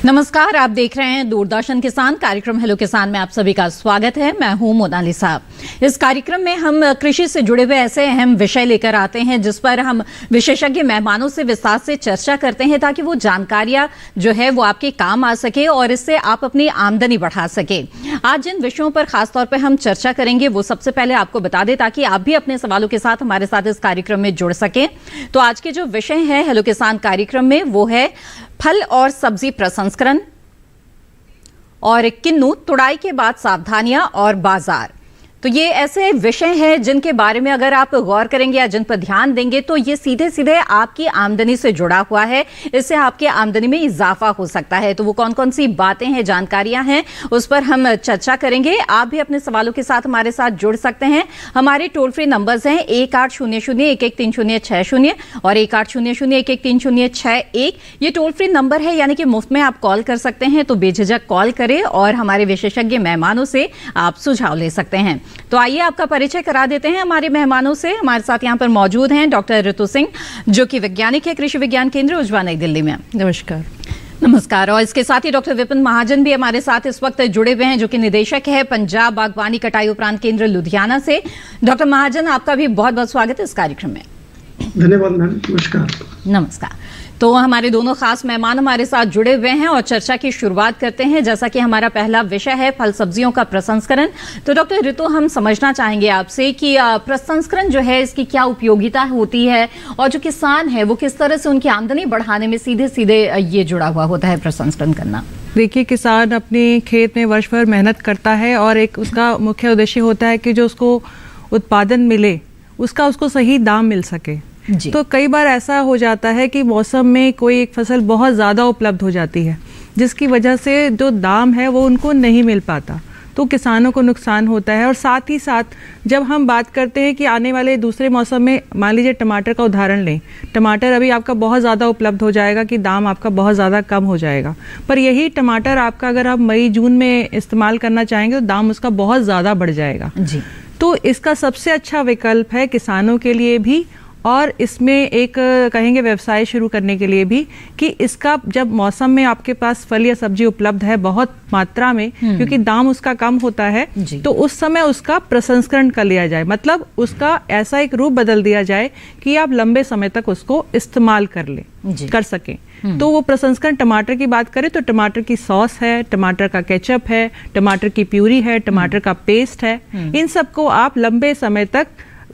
नमस्कार, आप देख रहे हैं दूरदर्शन किसान कार्यक्रम हेलो किसान में आप सभी का स्वागत है। मैं हूं मोनालिसा। इस कार्यक्रम में हम कृषि से जुड़े हुए ऐसे अहम विषय लेकर आते हैं जिस पर हम विशेषज्ञ मेहमानों से विस्तार से चर्चा करते हैं ताकि वो जानकारियां जो है वो आपके काम आ सके और इससे आप अपनी आमदनी बढ़ा सके। आज जिन विषयों पर खासतौर पर हम चर्चा करेंगे वो सबसे पहले आपको बता दें ताकि आप भी अपने सवालों के साथ हमारे साथ इस कार्यक्रम में जुड़ सकें। तो आज के जो विषय है हेलो किसान कार्यक्रम में वो है फल और सब्जी प्रसंस्करण और किन्नू तुड़ाई के बाद सावधानियां और बाजार। तो ये ऐसे विषय हैं जिनके बारे में अगर आप गौर करेंगे या जिन पर ध्यान देंगे तो ये सीधे सीधे आपकी आमदनी से जुड़ा हुआ है। इससे आपकी आमदनी में इजाफा हो सकता है। तो वो कौन कौन सी बातें हैं, जानकारियां हैं, उस पर हम चर्चा करेंगे। आप भी अपने सवालों के साथ हमारे साथ जुड़ सकते हैं। हमारे टोल फ्री नंबर्स हैं 1800-113060 और 1800-113061। ये टोल फ्री नंबर है, यानी कि मुफ्त में आप कॉल कर सकते हैं। तो बेझिझक कॉल करें और हमारे विशेषज्ञ मेहमानों से आप सुझाव ले सकते हैं। तो आइए आपका परिचय करा देते हैं हमारे मेहमानों से। हमारे साथ यहाँ पर मौजूद हैं डॉक्टर ऋतु सिंह, जो कि वैज्ञानिक है कृषि विज्ञान केंद्र उजवा, नई दिल्ली में। नमस्कार। नमस्कार। और इसके साथ ही डॉक्टर विपिन महाजन भी हमारे साथ इस वक्त जुड़े हुए हैं, जो कि निदेशक है पंजाब बागवानी कटाई उपरांत केंद्र लुधियाना से। डॉक्टर महाजन, आपका भी बहुत बहुत स्वागत है इस कार्यक्रम में। धन्यवाद मैम। नमस्कार। नमस्कार। तो हमारे दोनों खास मेहमान हमारे साथ जुड़े हुए हैं और चर्चा की शुरुआत करते हैं। जैसा कि हमारा पहला विषय है फल सब्जियों का प्रसंस्करण। तो डॉक्टर ऋतु, हम समझना चाहेंगे आपसे कि प्रसंस्करण जो है इसकी क्या उपयोगिता होती है और जो किसान है वो किस तरह से उनकी आमदनी बढ़ाने में सीधे सीधे ये जुड़ा हुआ होता है प्रसंस्करण करना। देखिए, किसान अपने खेत में वर्ष भर मेहनत करता है और एक उसका मुख्य उद्देश्य होता है कि जो उसको उत्पादन मिले उसका उसको सही दाम मिल सके। तो कई बार ऐसा हो जाता है कि मौसम में कोई एक फसल बहुत ज़्यादा उपलब्ध हो जाती है जिसकी वजह से जो दाम है वो उनको नहीं मिल पाता, तो किसानों को नुकसान होता है। और साथ ही साथ जब हम बात करते हैं कि आने वाले दूसरे मौसम में, मान लीजिए टमाटर का उदाहरण लें, टमाटर अभी आपका बहुत ज़्यादा उपलब्ध हो जाएगा कि दाम आपका बहुत ज़्यादा कम हो जाएगा, पर यही टमाटर आपका अगर आप मई जून में इस्तेमाल करना चाहेंगे तो दाम उसका बहुत ज़्यादा बढ़ जाएगा जी। तो इसका सबसे अच्छा विकल्प है किसानों के लिए भी और इसमें एक कहेंगे व्यवसाय शुरू करने के लिए भी कि इसका जब मौसम में आपके पास फल या सब्जी उपलब्ध है बहुत मात्रा में, क्योंकि दाम उसका कम होता है, तो उस समय उसका प्रसंस्करण कर लिया जाए। मतलब उसका ऐसा एक रूप बदल दिया जाए कि आप लंबे समय तक उसको इस्तेमाल कर सकें। तो वो प्रसंस्करण, टमाटर की बात करें तो टमाटर की सॉस है, टमाटर का केचप है, टमाटर की प्यूरी है, टमाटर का पेस्ट है, इन सबको आप लंबे समय तक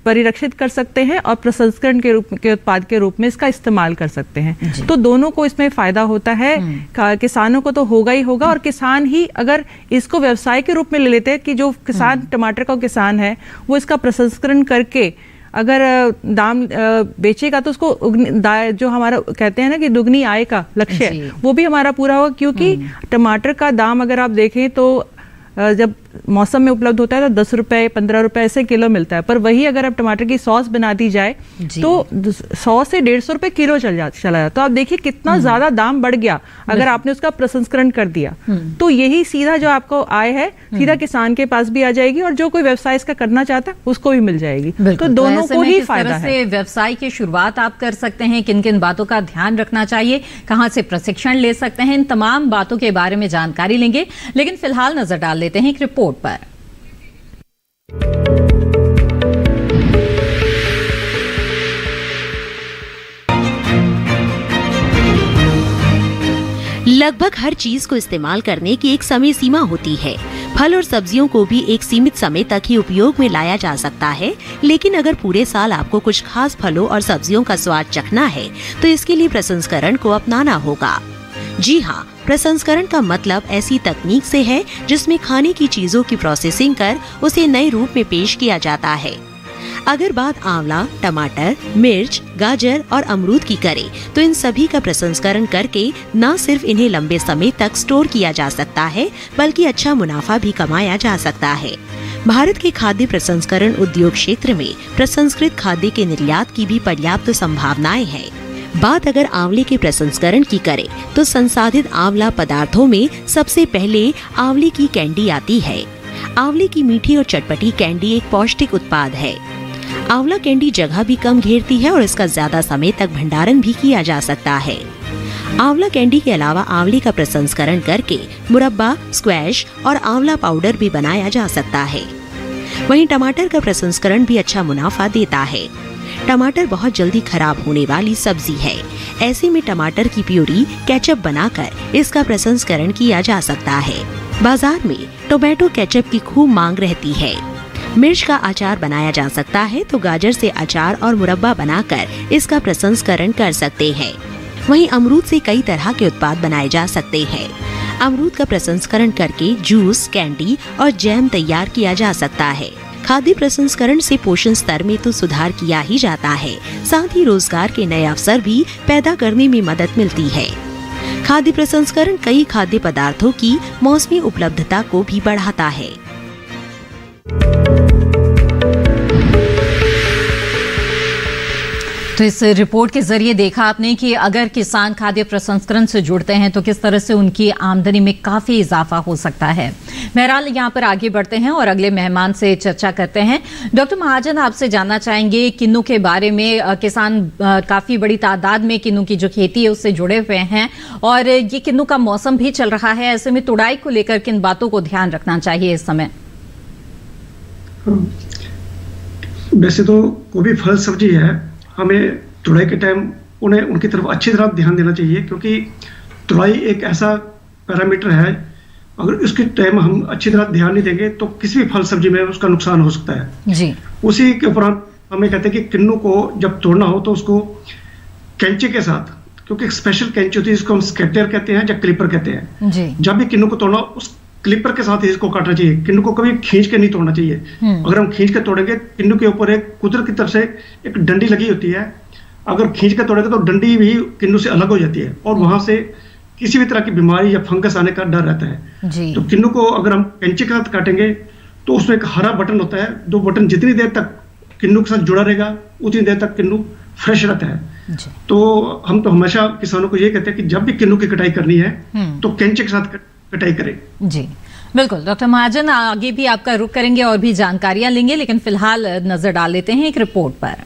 परिरक्षित कर सकते हैं और प्रसंस्करण के उत्पाद के रूप में इसका इस्तेमाल कर सकते हैं। तो दोनों को इसमें फायदा होता है। किसानों को तो होगा ही होगा, और किसान ही अगर इसको व्यवसाय के रूप में ले लेते हैं कि जो किसान टमाटर का किसान है वो इसका प्रसंस्करण करके अगर दाम बेचेगा तो उसको जो हमारा कहते हैं ना कि दुगनी आय का लक्ष्य वो भी हमारा पूरा होगा। क्योंकि टमाटर का दाम अगर आप देखें तो जब मौसम में उपलब्ध होता है तो 10 रुपए 15 रुपए ऐसे किलो मिलता है, पर वही अगर आप टमाटर की सॉस बना दी जाए तो 100 से 150 रुपए किलो चला जाता। तो आप देखिए कितना ज्यादा दाम बढ़ गया अगर आपने उसका प्रसंस्करण कर दिया। तो यही सीधा जो आपको आय है सीधा किसान के पास भी आ जाएगी और जो कोई व्यवसाय इसका करना चाहता है उसको भी मिल जाएगी। तो दोनों को ही फायदा है। व्यवसाय की शुरुआत आप कर सकते हैं, किन किन बातों का ध्यान रखना चाहिए, कहां से प्रशिक्षण ले सकते हैं, इन तमाम बातों के बारे में जानकारी लेंगे। लेकिन फिलहाल नजर डाल लेते हैं एक रिपोर्ट पर। लगभग हर चीज को इस्तेमाल करने की एक समय सीमा होती है। फल और सब्जियों को भी एक सीमित समय तक ही उपयोग में लाया जा सकता है, लेकिन अगर पूरे साल आपको कुछ खास फलों और सब्जियों का स्वाद चखना है तो इसके लिए प्रसंस्करण को अपनाना होगा। जी हाँ, प्रसंस्करण का मतलब ऐसी तकनीक से है जिसमें खाने की चीजों की प्रोसेसिंग कर उसे नए रूप में पेश किया जाता है। अगर बात आंवला, टमाटर, मिर्च, गाजर और अमरूद की करें तो इन सभी का प्रसंस्करण करके न सिर्फ इन्हें लंबे समय तक स्टोर किया जा सकता है बल्कि अच्छा मुनाफा भी कमाया जा सकता है। भारत के खाद्य प्रसंस्करण उद्योग क्षेत्र में प्रसंस्कृत खाद्य के निर्यात की भी पर्याप्त संभावनाएं हैं। बात अगर आंवले के प्रसंस्करण की करें तो संसाधित आंवला पदार्थों में सबसे पहले आंवले की कैंडी आती है। आंवले की मीठी और चटपटी कैंडी एक पौष्टिक उत्पाद है। आंवला कैंडी जगह भी कम घेरती है और इसका ज्यादा समय तक भंडारण भी किया जा सकता है। आंवला कैंडी के अलावा आंवले का प्रसंस्करण करके मुरब्बा, स्क्वैश और आंवला पाउडर भी बनाया जा सकता है। वहीं टमाटर का प्रसंस्करण भी अच्छा मुनाफा देता है। टमाटर बहुत जल्दी खराब होने वाली सब्जी है। ऐसे में टमाटर की प्यूरी केचप बनाकर इसका प्रसंस्करण किया जा सकता है। बाजार में टोमेटो केचप की खूब मांग रहती है। मिर्च का अचार बनाया जा सकता है तो गाजर से अचार और मुरब्बा बनाकर इसका प्रसंस्करण कर सकते हैं। वहीं अमरूद से कई तरह के उत्पाद बनाए जा सकते हैं। अमरूद का प्रसंस्करण करके जूस, कैंडी और जैम तैयार किया जा सकता है। खाद्य प्रसंस्करण से पोषण स्तर में तो सुधार किया ही जाता है, साथ ही रोजगार के नए अवसर भी पैदा करने में मदद मिलती है। खाद्य प्रसंस्करण कई खाद्य पदार्थों की मौसमी उपलब्धता को भी बढ़ाता है। तो इस रिपोर्ट के जरिए देखा आपने कि अगर किसान खाद्य प्रसंस्करण से जुड़ते हैं तो किस तरह से उनकी आमदनी में काफी इजाफा हो सकता है। बहरहाल यहाँ पर आगे बढ़ते हैं और अगले मेहमान से चर्चा करते हैं। डॉक्टर महाजन, आपसे जानना चाहेंगे किन्नू के बारे में। किसान काफी बड़ी तादाद में किन्नू की जो खेती है उससे जुड़े हुए हैं और ये किन्नू का मौसम भी चल रहा है। ऐसे में तुड़ाई को लेकर किन बातों को ध्यान रखना चाहिए इस समय? वैसे तो कोई भी फल सब्जी है, हमें तुड़ाई के टाइम उन्हें उनकी तरफ अच्छी तरह ध्यान देना चाहिए, क्योंकि तुड़ाई एक ऐसा पैरामीटर है, अगर उसके टाइम हम अच्छी तरह ध्यान नहीं देंगे तो किसी भी फल सब्जी में उसका नुकसान हो सकता है जी। उसी के उपरांत हमें कहते हैं कि किन्नू को जब तोड़ना हो तो उसको कैंची के साथ, क्योंकि एक स्पेशल कैंची होती है जिसको हम स्केटर कहते हैं या क्लिपर कहते हैं जी। जब भी किन्नू को तोड़ना उस क्लिपर के साथ ही इसको काटना चाहिए। किन्नू को कभी खींच के नहीं तोड़ना चाहिए। अगर हम खींच के तोड़ेंगे, किन्नू के ऊपर एक कुदरत की तरफ से एक डंडी लगी होती है, अगर खींच के तोड़ेंगे तो डंडी भी किन्नू से अलग हो जाती है और वहां से किसी भी तरह की बीमारी या फंगस आने का डर रहता है जी। तो किन्नू को अगर हम कैंची के साथ काटेंगे तो उसमें एक हरा बटन होता है, दो बटन जितनी देर तक किन्नू के साथ जुड़ा रहेगा उतनी देर तक किन्नू फ्रेश रहता है जी। तो हम तो हमेशा किसानों को ये कहते हैं कि जब भी किन्नू की कटाई करनी है तो कैंची के साथ कटाई करें जी। बिल्कुल डॉक्टर महाजन, आगे भी आपका रुख करेंगे और भी जानकारियां लेंगे, लेकिन फिलहाल नजर डाल लेते हैं एक रिपोर्ट पर।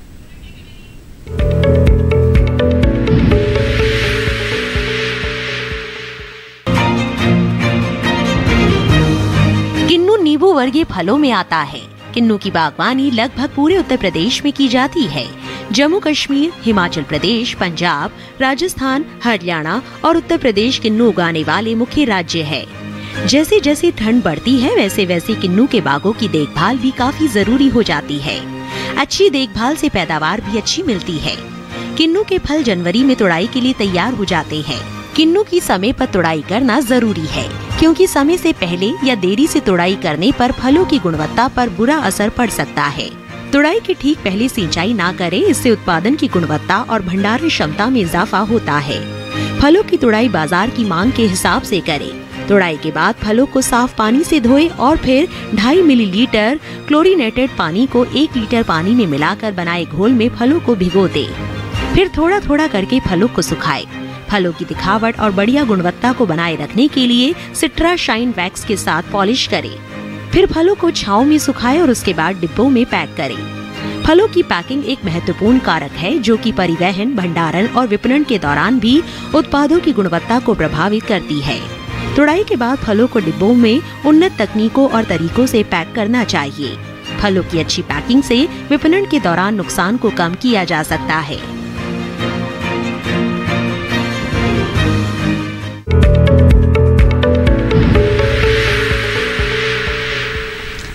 किन्नू नींबू वर्गीय फलों में आता है। किन्नू की बागवानी लगभग पूरे उत्तर प्रदेश में की जाती है। जम्मू कश्मीर, हिमाचल प्रदेश, पंजाब, राजस्थान, हरियाणा और उत्तर प्रदेश किन्नू उगाने वाले मुख्य राज्य है। जैसे जैसे ठंड बढ़ती है वैसे वैसे किन्नू के बागों की देखभाल भी काफी जरूरी हो जाती है। अच्छी देखभाल से पैदावार भी अच्छी मिलती है। किन्नू के फल जनवरी में तुड़ाई के लिए तैयार हो जाते हैं। किन्नू की समय पर तुड़ाई करना जरूरी है, क्योंकि समय से पहले या देरी से तुड़ाई करने पर फलों की गुणवत्ता पर बुरा असर पड़ सकता है। तुड़ाई के ठीक पहले सिंचाई ना करें, इससे उत्पादन की गुणवत्ता और भंडारण क्षमता में इजाफा होता है। फलों की तुड़ाई बाजार की मांग के हिसाब से करें। तुड़ाई के बाद फलों को साफ पानी से धोएं और फिर 2.5 मिलीलीटर क्लोरीनेटेड पानी को 1 लीटर पानी में मिलाकर बनाए घोल में फलों को भिगो दें। फिर थोड़ा थोड़ा करके फलों को सुखाएं। फलों की दिखावट और बढ़िया गुणवत्ता को बनाए रखने के लिए सिट्रा शाइन वैक्स के साथ पॉलिश करें। फिर फलों को छांव में सुखाएं और उसके बाद डिब्बों में पैक करें। फलों की पैकिंग एक महत्वपूर्ण कारक है जो कि परिवहन, भंडारण और विपणन के दौरान भी उत्पादों की गुणवत्ता को प्रभावित करती है। तुड़ाई के बाद फलों को डिब्बों में उन्नत तकनीकों और तरीकों से पैक करना चाहिए। फलों की अच्छी पैकिंग से विपणन के दौरान नुकसान को कम किया जा सकता है।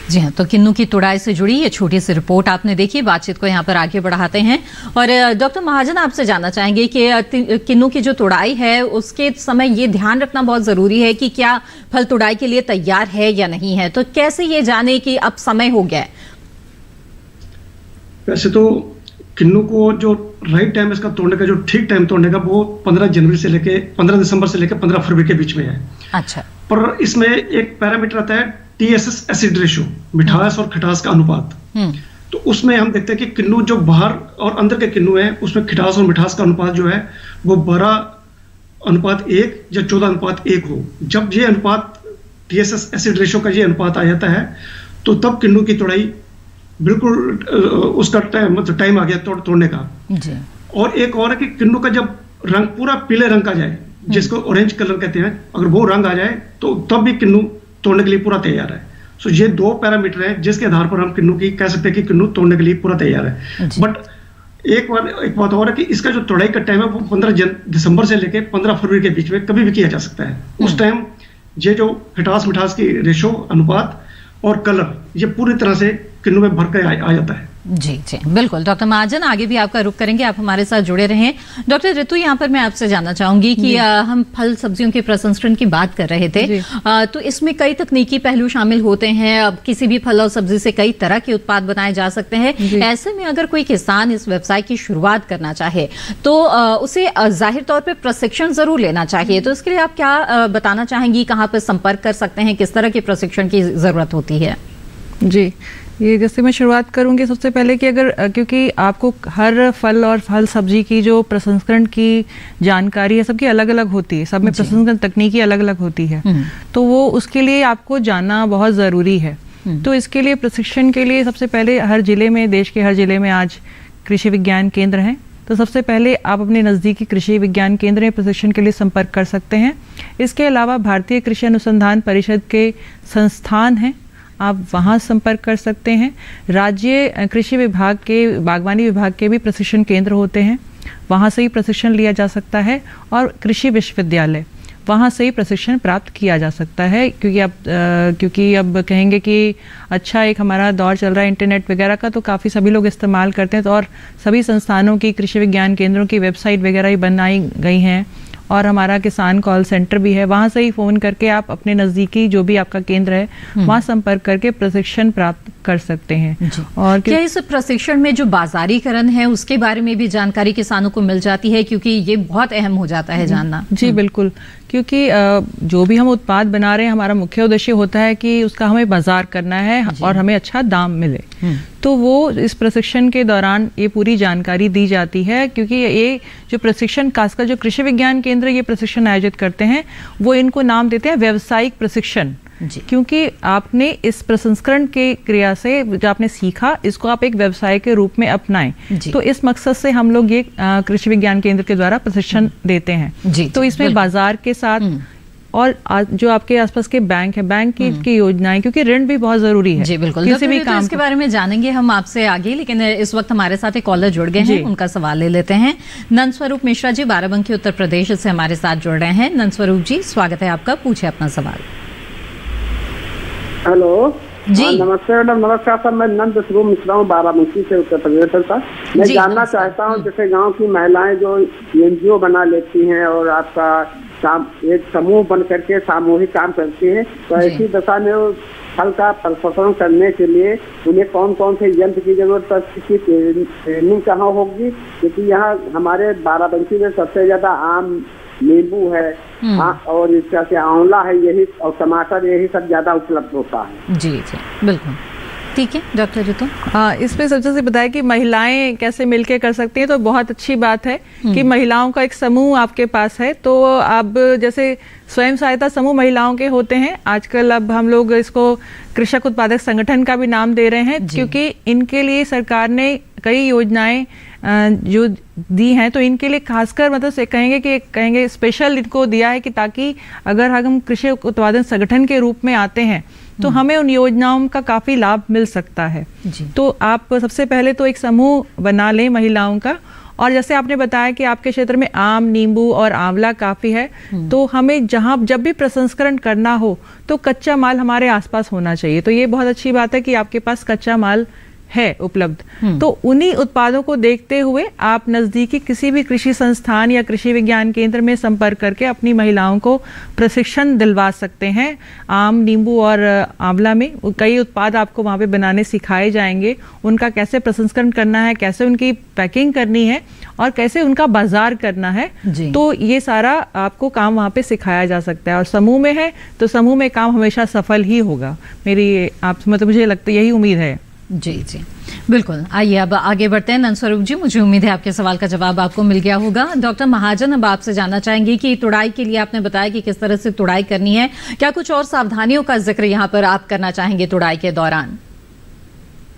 जी हाँ, तो किन्नू की तुड़ाई से जुड़ी ये छोटी सी रिपोर्ट आपने देखी। बातचीत को यहाँ पर आगे बढ़ाते हैं और डॉक्टर महाजन, आपसे जानना चाहेंगे कि किन्नू की जो तुड़ाई है उसके समय ये ध्यान रखना बहुत जरूरी है कि क्या फल तुड़ाई के लिए तैयार है या नहीं है, तो कैसे ये जाने कि अब समय हो गया है? वैसे तो किन्नू को जो राइट टाइम इसका तोड़ने का, जो ठीक टाइम तोड़ने का, वो 15 जनवरी से लेके 15 दिसंबर से लेकर 15 फरवरी के बीच में है। अच्छा। पर इसमें एक पैरामीटर आता है TSS एसिड रेशो, मिठास और खटास का अनुपात। तो उसमें हम देखते हैं कि किन्नू जो बाहर और अंदर के किन्नू है उसमें खटास और मिठास का अनुपात जो है वो 12:1 या 14:1 हो। जब ये अनुपात TSS एसिड रेशो का ये अनुपात आ जाता है तो तब किन्नू की तुड़ाई बिल्कुल उसका टाइम आ गया तोड़ने का जी। और एक और है कि किन्नू का जब रंग पूरा पीले रंग का जाए, जिसको ऑरेंज कलर कहते हैं, अगर वो रंग आ जाए तो तब भी किन्नू तोड़ने के लिए पूरा तैयार है। सो ये 2 पैरामीटर हैं जिसके आधार पर हम किन्नू की कह सकते हैं कि किन्नू तोड़ने के लिए पूरा तैयार है। बट एक बात और है कि इसका जो तोड़ाई का टाइम है वो 15 दिसंबर से लेके 15 फरवरी के बीच में कभी भी किया जा सकता है। उस टाइम ये जो खटास मिठास की रेशो, अनुपात और कलर, ये पूरी तरह से किन्नू में भर कर आ जाता है। जी जी बिल्कुल। डॉक्टर महाजन, आगे भी आपका रुख करेंगे, आप हमारे साथ जुड़े रहें। डॉक्टर ऋतु, यहाँ पर मैं आपसे जानना चाहूंगी कि हम फल सब्जियों के प्रसंस्करण की बात कर रहे थे, तो इसमें कई तकनीकी पहलू शामिल होते हैं। अब किसी भी फल और सब्जी से कई तरह के उत्पाद बनाए जा सकते हैं। ऐसे में अगर कोई किसान इस व्यवसाय की शुरुआत करना चाहे तो उसे जाहिर तौर पर प्रशिक्षण जरूर लेना चाहिए, तो इसके लिए आप क्या बताना चाहेंगी, कहाँ पर संपर्क कर सकते हैं, किस तरह के प्रशिक्षण की जरूरत होती है? जी, ये जैसे मैं शुरुआत करूंगी सबसे पहले कि अगर क्योंकि आपको हर फल और फल सब्जी की जो प्रसंस्करण की जानकारी है सबकी अलग अलग होती है, सब में प्रसंस्करण तकनीकी अलग अलग होती है, तो वो उसके लिए आपको जानना बहुत ज़रूरी है। तो इसके लिए प्रशिक्षण के लिए सबसे पहले हर जिले में, देश के हर जिले में आज कृषि विज्ञान केंद्र हैं, तो सबसे पहले आप अपने नज़दीकी कृषि विज्ञान केंद्र में प्रशिक्षण के लिए संपर्क कर सकते हैं। इसके अलावा भारतीय कृषि अनुसंधान परिषद के संस्थान हैं, आप वहाँ संपर्क कर सकते हैं। राज्य कृषि विभाग के, बागवानी विभाग के भी प्रशिक्षण केंद्र होते हैं, वहाँ से ही प्रशिक्षण लिया जा सकता है। और कृषि विश्वविद्यालय, वहाँ से ही प्रशिक्षण प्राप्त किया जा सकता है, क्योंकि अब कहेंगे कि अच्छा एक हमारा दौर चल रहा है इंटरनेट वगैरह का, तो काफ़ी सभी लोग इस्तेमाल करते हैं, तो और सभी संस्थानों की, कृषि विज्ञान केंद्रों की वेबसाइट वगैरह ही बनाई गई हैं, और हमारा किसान कॉल सेंटर भी है, वहाँ से ही फ़ोन करके आप अपने नज़दीकी जो भी आपका केंद्र है वहाँ संपर्क करके प्रशिक्षण प्राप्त कर सकते हैं। और क्या इस प्रशिक्षण में जो बाजारीकरण है उसके बारे में भी जानकारी किसानों को मिल जाती है, क्योंकि ये बहुत अहम हो जाता है जानना? जी बिल्कुल, क्योंकि जो भी हम उत्पाद बना रहे हैं हमारा मुख्य उद्देश्य होता है कि उसका हमें बाजार करना है और हमें अच्छा दाम मिले, तो वो इस प्रशिक्षण के दौरान ये पूरी जानकारी दी जाती है। क्योंकि ये जो प्रशिक्षण, खासकर जो कृषि विज्ञान केंद्र ये प्रशिक्षण आयोजित करते हैं, वो इनको नाम देते हैं व्यावसायिक प्रशिक्षण, क्योंकि आपने इस प्रसंस्करण के क्रिया से जो आपने सीखा, इसको आप एक व्यवसाय के रूप में अपनाएं। तो इस मकसद से हम लोग ये कृषि विज्ञान केंद्र के द्वारा प्रशिक्षण देते हैं। तो इसमें बाजार के साथ और जो आपके आसपास के बैंक है, बैंक की योजनाएं, क्योंकि ऋण भी बहुत जरूरी है। जी बिल्कुल, किसी भी काम इसके बारे में जानेंगे हम आपसे आगे, लेकिन इस वक्त हमारे साथ एक कॉलर जुड़ गए हैं, उनका सवाल ले लेते हैं। नंदस्वरूप मिश्रा जी बाराबंकी उत्तर प्रदेश से हमारे साथ जुड़ रहे हैं। नंदस्वरूप जी, स्वागत है आपका, पूछे अपना सवाल। हेलो जी, नमस्ते मैडम। नमस्कार सर, मैं नंदस्वरूप मिश्रा हूँ बाराबंकी से उत्तर प्रदेश सर। मैं जानना चाहता हूँ, जैसे गांव की महिलाएं जो एनजीओ बना लेती हैं और आपका एक समूह बन करके सामूहिक काम करती हैं, तो ऐसी दशा में फल का प्रसंस्करण करने के लिए उन्हें कौन कौन से यंत्र की जरूरत पड़ती है, ट्रेनिंग कहाँ होगी? क्योंकि यहाँ हमारे बाराबंकी में सबसे ज्यादा आम, नींबू है और इसका से आंवला है, यही और टमाटर, यही सब ज्यादा उपलब्ध होता है। जी जी बिल्कुल, ठीक है डॉक्टर ऋतु। इसमें सबसे से बताया कि महिलाएं कैसे मिलके कर सकती हैं, तो बहुत अच्छी बात है कि महिलाओं का एक समूह आपके पास है। तो अब जैसे स्वयं सहायता समूह महिलाओं के होते हैं आजकल, अब हम लोग इसको कृषक उत्पादक संगठन का भी नाम दे रहे हैं, क्योंकि इनके लिए सरकार ने कई योजनाएं जो दी हैं, तो इनके लिए खासकर मतलब कहेंगे स्पेशल इनको दिया है कि ताकि अगर हम कृषि उत्पादन संगठन के रूप में आते हैं तो हमें उन योजनाओं का काफ़ी लाभ मिल सकता है। तो आप सबसे पहले तो एक समूह बना लें महिलाओं का, और जैसे आपने बताया कि आपके क्षेत्र में आम, नींबू और आंवला काफ़ी है, तो हमें जब भी प्रसंस्करण करना हो तो कच्चा माल हमारे आसपास होना चाहिए। तो ये बहुत अच्छी बात है कि आपके पास कच्चा माल है उपलब्ध। तो उन्हीं उत्पादों को देखते हुए आप नज़दीकी किसी भी कृषि संस्थान या कृषि विज्ञान केंद्र में संपर्क करके अपनी महिलाओं को प्रशिक्षण दिलवा सकते हैं। आम, नींबू और आंवला में कई उत्पाद आपको वहाँ पे बनाने सिखाए जाएंगे, उनका कैसे प्रसंस्करण करना है, कैसे उनकी पैकिंग करनी है और कैसे उनका बाजार करना है। तो ये सारा आपको काम वहाँ पे सिखाया जा सकता है, और समूह में है तो समूह में काम हमेशा सफल ही होगा। मेरी आप मतलब मुझे लगता है यही उम्मीद है। जी जी बिल्कुल। आइए अब आगे बढ़ते हैं। नंदस्वरूप जी, मुझे उम्मीद है आपके सवाल का जवाब आपको मिल गया होगा। डॉक्टर महाजन, अब आपसे जानना चाहेंगे कि तुड़ाई के लिए आपने बताया कि किस तरह से तुड़ाई करनी है, क्या कुछ और सावधानियों का जिक्र यहाँ पर आप करना चाहेंगे तुड़ाई के दौरान?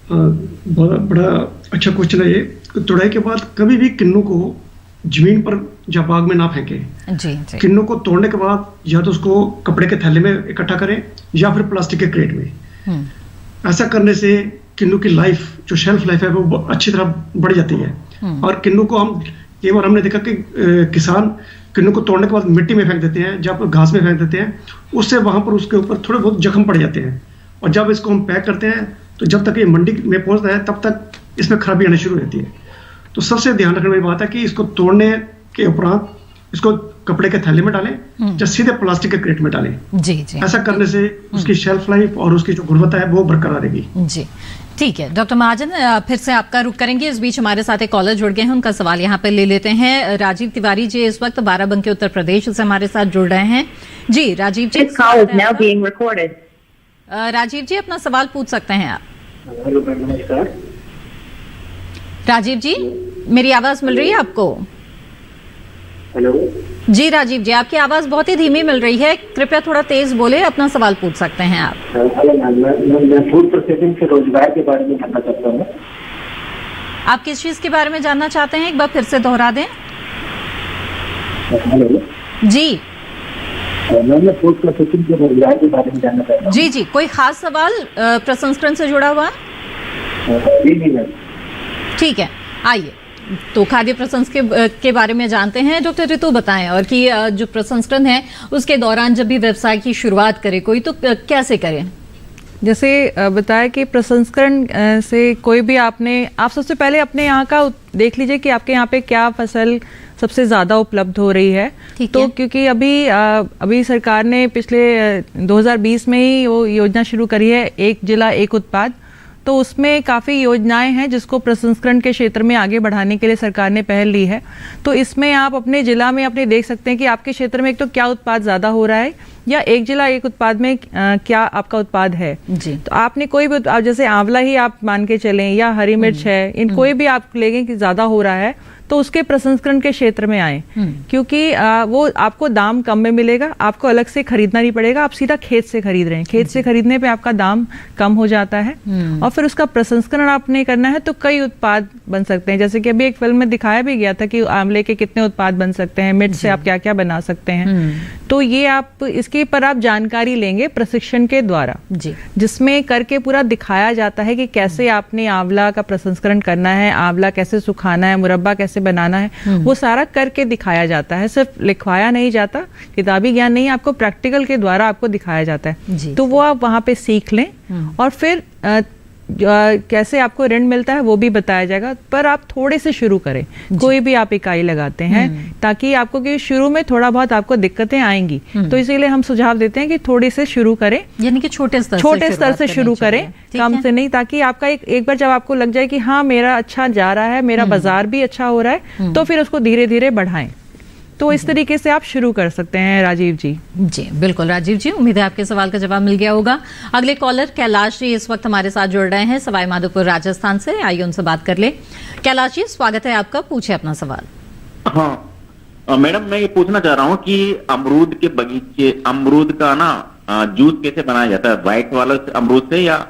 बड़ा अच्छा क्वेश्चन है ये। तुड़ाई के बाद कभी भी किन्नू को जमीन पर या बाग में ना फेंके। जी जी। किन्नू को तोड़ने के बाद या तो उसको कपड़े के थैले में इकट्ठा करें या फिर प्लास्टिक के क्रेट में। ऐसा करने से किन्नू की लाइफ, जो शेल्फ लाइफ है, वो अच्छी तरह बढ़ जाती है। और किन्नू को हम कई बार हमने देखा कि किसान किन्नू को तोड़ने के बाद मिट्टी में फेंक देते हैं, जब घास में फेंक देते हैं, उससे वहां पर उसके ऊपर थोड़े बहुत जख्म पड़ जाते हैं। और जब इसको हम पैक करते हैं तो जब तक ये मंडी में पहुंचता है तब तक इसमें खराबी आनी शुरू हो जाती है। तो सबसे ध्यान रखने वाली बात है कि इसको तोड़ने के उपरांत इसको कपड़े के थैले में डालें या सीधे प्लास्टिक के क्रेट में डालें। जी जी। ऐसा करने से उसकी शेल्फ लाइफ और उसकी जो गुणवत्ता है वो बरकरार रहेगी। जी ठीक है डॉक्टर महाजन, फिर से आपका रुख करेंगे। इस बीच हमारे साथ एक कॉलर जुड़ गए हैं, उनका सवाल यहाँ पे ले लेते हैं। राजीव तिवारी जी इस वक्त बाराबंकी उत्तर प्रदेश से हमारे साथ जुड़ रहे हैं। जी राजीव जी। राजीव जी अपना सवाल पूछ सकते हैं आप। हेलो मैम, नमस्कार। राजीव जी मेरी आवाज मिल रही है आपको? हेलो जी राजीव जी, आपकी आवाज बहुत ही धीमी मिल रही है, कृपया थोड़ा तेज बोले, अपना सवाल पूछ सकते हैं आप। हेलो मैम, मैं फूड प्रोसेसिंग के रोजगार के बारे में जानना चाहता हूँ। आप किस चीज के बारे में जानना चाहते हैं, एक बार फिर से दोहरा दें। हेलो जी मैं फूड प्रोसेसिंग के रोजगार के बारे में जानना चाहता हूँ। जी जी, कोई खास सवाल प्रसंस्करण से जुड़ा हुआ? जी मैम। ठीक है, आइए तो खाद्य प्रसंस्करण के बारे में जानते हैं। डॉक्टर रितु बताएं, और कि जो प्रसंस्करण है उसके दौरान जब भी व्यवसाय की शुरुआत करे कोई, तो कैसे करें? जैसे बताया कि प्रसंस्करण से कोई भी आप सबसे पहले अपने यहाँ का देख लीजिए कि आपके यहाँ पे क्या फसल सबसे ज़्यादा उपलब्ध हो रही है। तो क्योंकि अभी सरकार ने पिछले 2020 में ही वो योजना शुरू करी है, एक जिला एक उत्पाद। तो उसमें काफ़ी योजनाएं हैं जिसको प्रसंस्करण के क्षेत्र में आगे बढ़ाने के लिए सरकार ने पहल ली है। तो इसमें आप अपने जिला में अपने देख सकते हैं कि आपके क्षेत्र में एक तो क्या उत्पाद ज़्यादा हो रहा है, या एक जिला एक उत्पाद में क्या आपका उत्पाद है जी। तो आपने कोई भी आप जैसे आंवला ही आप मान के चलें या हरी मिर्च है, इन कोई भी आप लेंगे कि ज़्यादा हो रहा है तो उसके प्रसंस्करण के क्षेत्र में आए, क्योंकि वो आपको दाम कम में मिलेगा, आपको अलग से खरीदना नहीं पड़ेगा, आप सीधा खेत से खरीद रहे हैं। खेत से खरीदने पे आपका दाम कम हो जाता है और फिर उसका प्रसंस्करण आपने करना है तो कई उत्पाद बन सकते हैं। जैसे कि अभी एक फिल्म में दिखाया भी गया था कि आंवले के कितने उत्पाद बन सकते हैं, मिर्च से आप क्या क्या बना सकते हैं। तो ये आप इसके पर आप जानकारी लेंगे प्रशिक्षण के द्वारा जी, जिसमें करके पूरा दिखाया जाता है कि कैसे आपने आंवला का प्रसंस्करण करना है, आंवला कैसे सुखाना है, मुरब्बा कैसे बनाना है, वो सारा करके दिखाया जाता है। सिर्फ लिखवाया नहीं जाता, किताबी ज्ञान नहीं, आपको प्रैक्टिकल के द्वारा आपको दिखाया जाता है। तो वो आप वहां पे सीख लें और फिर कैसे आपको ऋण मिलता है वो भी बताया जाएगा। पर आप थोड़े से शुरू करें, कोई भी आप इकाई लगाते हैं, ताकि आपको कि शुरू में थोड़ा बहुत आपको दिक्कतें आएंगी, तो इसीलिए हम सुझाव देते हैं कि थोड़े से शुरू करें, यानी कि छोटे स्तर से शुरू करें, कम से नहीं, ताकि आपका एक बार जब आपको लग जाए कि हाँ मेरा अच्छा जा रहा है, मेरा बाजार भी अच्छा हो रहा है, तो फिर उसको धीरे धीरे बढ़ाएं। तो इस तरीके से आप शुरू कर सकते हैं राजीव जी। जी बिल्कुल राजीव जी, उम्मीद है आपके सवाल का जवाब मिल गया होगा। अगले कॉलर कैलाश जी इस वक्त हमारे साथ जुड़ रहे हैं सवाई माधोपुर राजस्थान से, आइए उनसे बात कर ले। कैलाश जी स्वागत है आपका, पूछे अपना सवाल। हाँ मैडम, मैं ये पूछना चाह रहा हूँ कि अमरूद के बगीचे, अमरूद का ना जूस कैसे बनाया जाता है, व्हाइट वाले अमरूद से या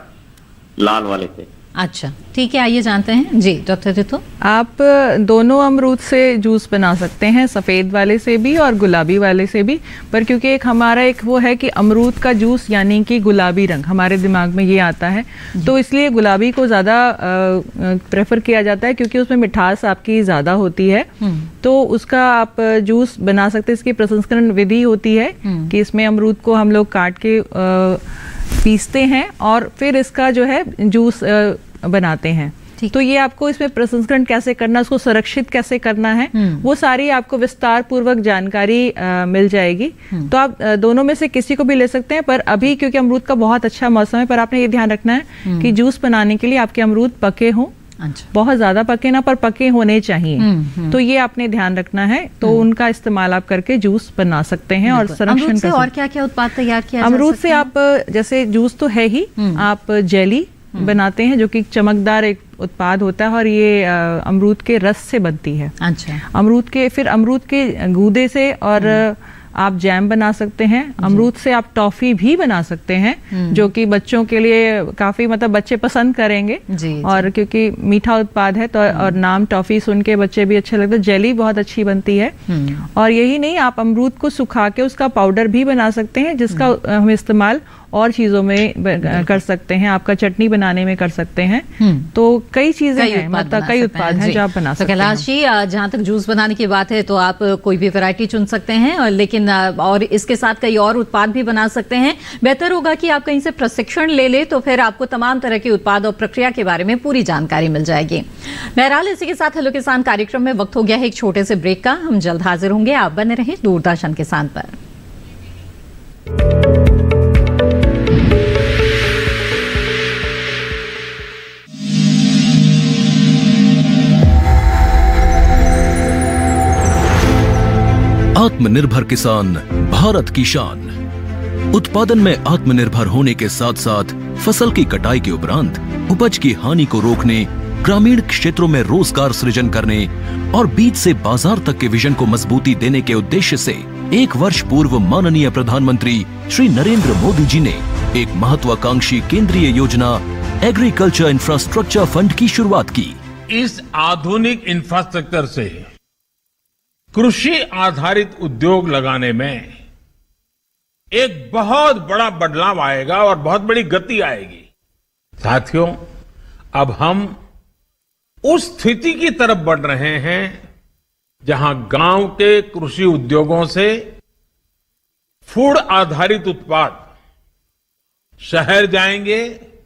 लाल वाले से? अच्छा ठीक है, आइए जानते हैं जी। डॉक्टर रितु, आप दोनों अमरूद से जूस बना सकते हैं, सफ़ेद वाले से भी और गुलाबी वाले से भी। पर क्योंकि एक हमारा एक वो है कि अमरूद का जूस यानी कि गुलाबी रंग हमारे दिमाग में ये आता है, तो इसलिए गुलाबी को ज़्यादा प्रेफर किया जाता है, क्योंकि उसमें मिठास आपकी ज़्यादा होती है। तो उसका आप जूस बना सकते हैं। इसकी प्रसंस्करण विधि होती है कि इसमें अमरूद को हम लोग काट के पीसते हैं और फिर इसका जो है जूस बनाते हैं। तो ये आपको इसमें प्रसंस्करण कैसे करना, उसको सुरक्षित कैसे करना है, वो सारी आपको विस्तार पूर्वक जानकारी मिल जाएगी। तो आप दोनों में से किसी को भी ले सकते हैं। पर अभी क्योंकि अमरूद का बहुत अच्छा मौसम है, पर आपने ये ध्यान रखना है कि जूस बनाने के लिए आपके अमरूद पके हों, बहुत ज्यादा पके ना, पर पके होने चाहिए। तो ये आपने ध्यान रखना है। तो उनका इस्तेमाल आप करके जूस बना सकते हैं और संरक्षण कर। और क्या क्या उत्पाद तैयार किया अमरूद से आप जैसे जूस तो है ही, आप जेली बनाते हैं जो कि चमकदार एक उत्पाद होता है और ये अमरूद के रस से बनती है। अच्छा, अमरूद के गूदे से और आप जैम बना सकते हैं। अमरूद से आप टॉफी भी बना सकते हैं, जो कि बच्चों के लिए काफी मतलब बच्चे पसंद करेंगे और क्योंकि मीठा उत्पाद है तो और नाम टॉफी सुन के बच्चे भी अच्छे लगते हैं। जेली बहुत अच्छी बनती है और यही नहीं, आप अमरूद को सुखा के उसका पाउडर भी बना सकते हैं, जिसका हम इस्तेमाल और चीजों में कर सकते हैं, आपका चटनी बनाने में कर सकते हैं। तो कई चीजें हैं, मतलब कई उत्पाद हैं जो आप बना सकते हैं। कैलाश जी, जहाँ तक जूस बनाने की बात है तो आप कोई भी वैरायटी चुन सकते हैं और लेकिन और इसके साथ कई और उत्पाद भी बना सकते हैं। बेहतर होगा कि आप कहीं से प्रशिक्षण ले ले तो फिर आपको तमाम तरह के उत्पाद और प्रक्रिया के बारे में पूरी जानकारी मिल जाएगी। बहरहाल इसी के साथ हेलो किसान कार्यक्रम में वक्त हो गया है एक छोटे से ब्रेक का। हम जल्द हाजिर होंगे, आप बने रहें दूरदर्शन किसान पर। आत्मनिर्भर किसान भारत की शान। उत्पादन में आत्मनिर्भर होने के साथ साथ फसल की कटाई के उपरांत उपज की हानि को रोकने, ग्रामीण क्षेत्रों में रोजगार सृजन करने और बीज से बाजार तक के विजन को मजबूती देने के उद्देश्य से 1 वर्ष पूर्व माननीय प्रधानमंत्री श्री नरेंद्र मोदी जी ने एक महत्वाकांक्षी केंद्रीय योजना एग्रीकल्चर इंफ्रास्ट्रक्चर फंड की शुरुआत की। इस आधुनिक इंफ्रास्ट्रक्चर से कृषि आधारित उद्योग लगाने में एक बहुत बड़ा बदलाव आएगा और बहुत बड़ी गति आएगी। साथियों, अब हम उस स्थिति की तरफ बढ़ रहे हैं जहां गांव के कृषि उद्योगों से फूड आधारित उत्पाद शहर जाएंगे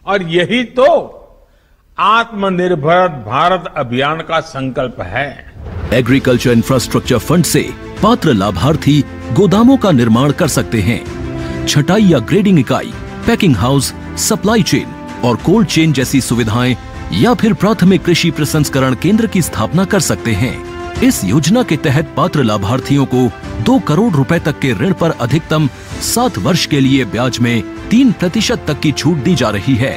और यही तो आत्मनिर्भर भारत अभियान का संकल्प है। एग्रीकल्चर इंफ्रास्ट्रक्चर फंड से पात्र लाभार्थी गोदामों का निर्माण कर सकते हैं, छटाई या ग्रेडिंग इकाई, पैकिंग हाउस, सप्लाई चेन और कोल्ड चेन जैसी सुविधाएं या फिर प्राथमिक कृषि प्रसंस्करण केंद्र की स्थापना कर सकते हैं। इस योजना के तहत पात्र लाभार्थियों को 2 करोड़ रुपए तक के ऋण पर अधिकतम 7 वर्ष के लिए ब्याज में 3% तक की छूट दी जा रही है।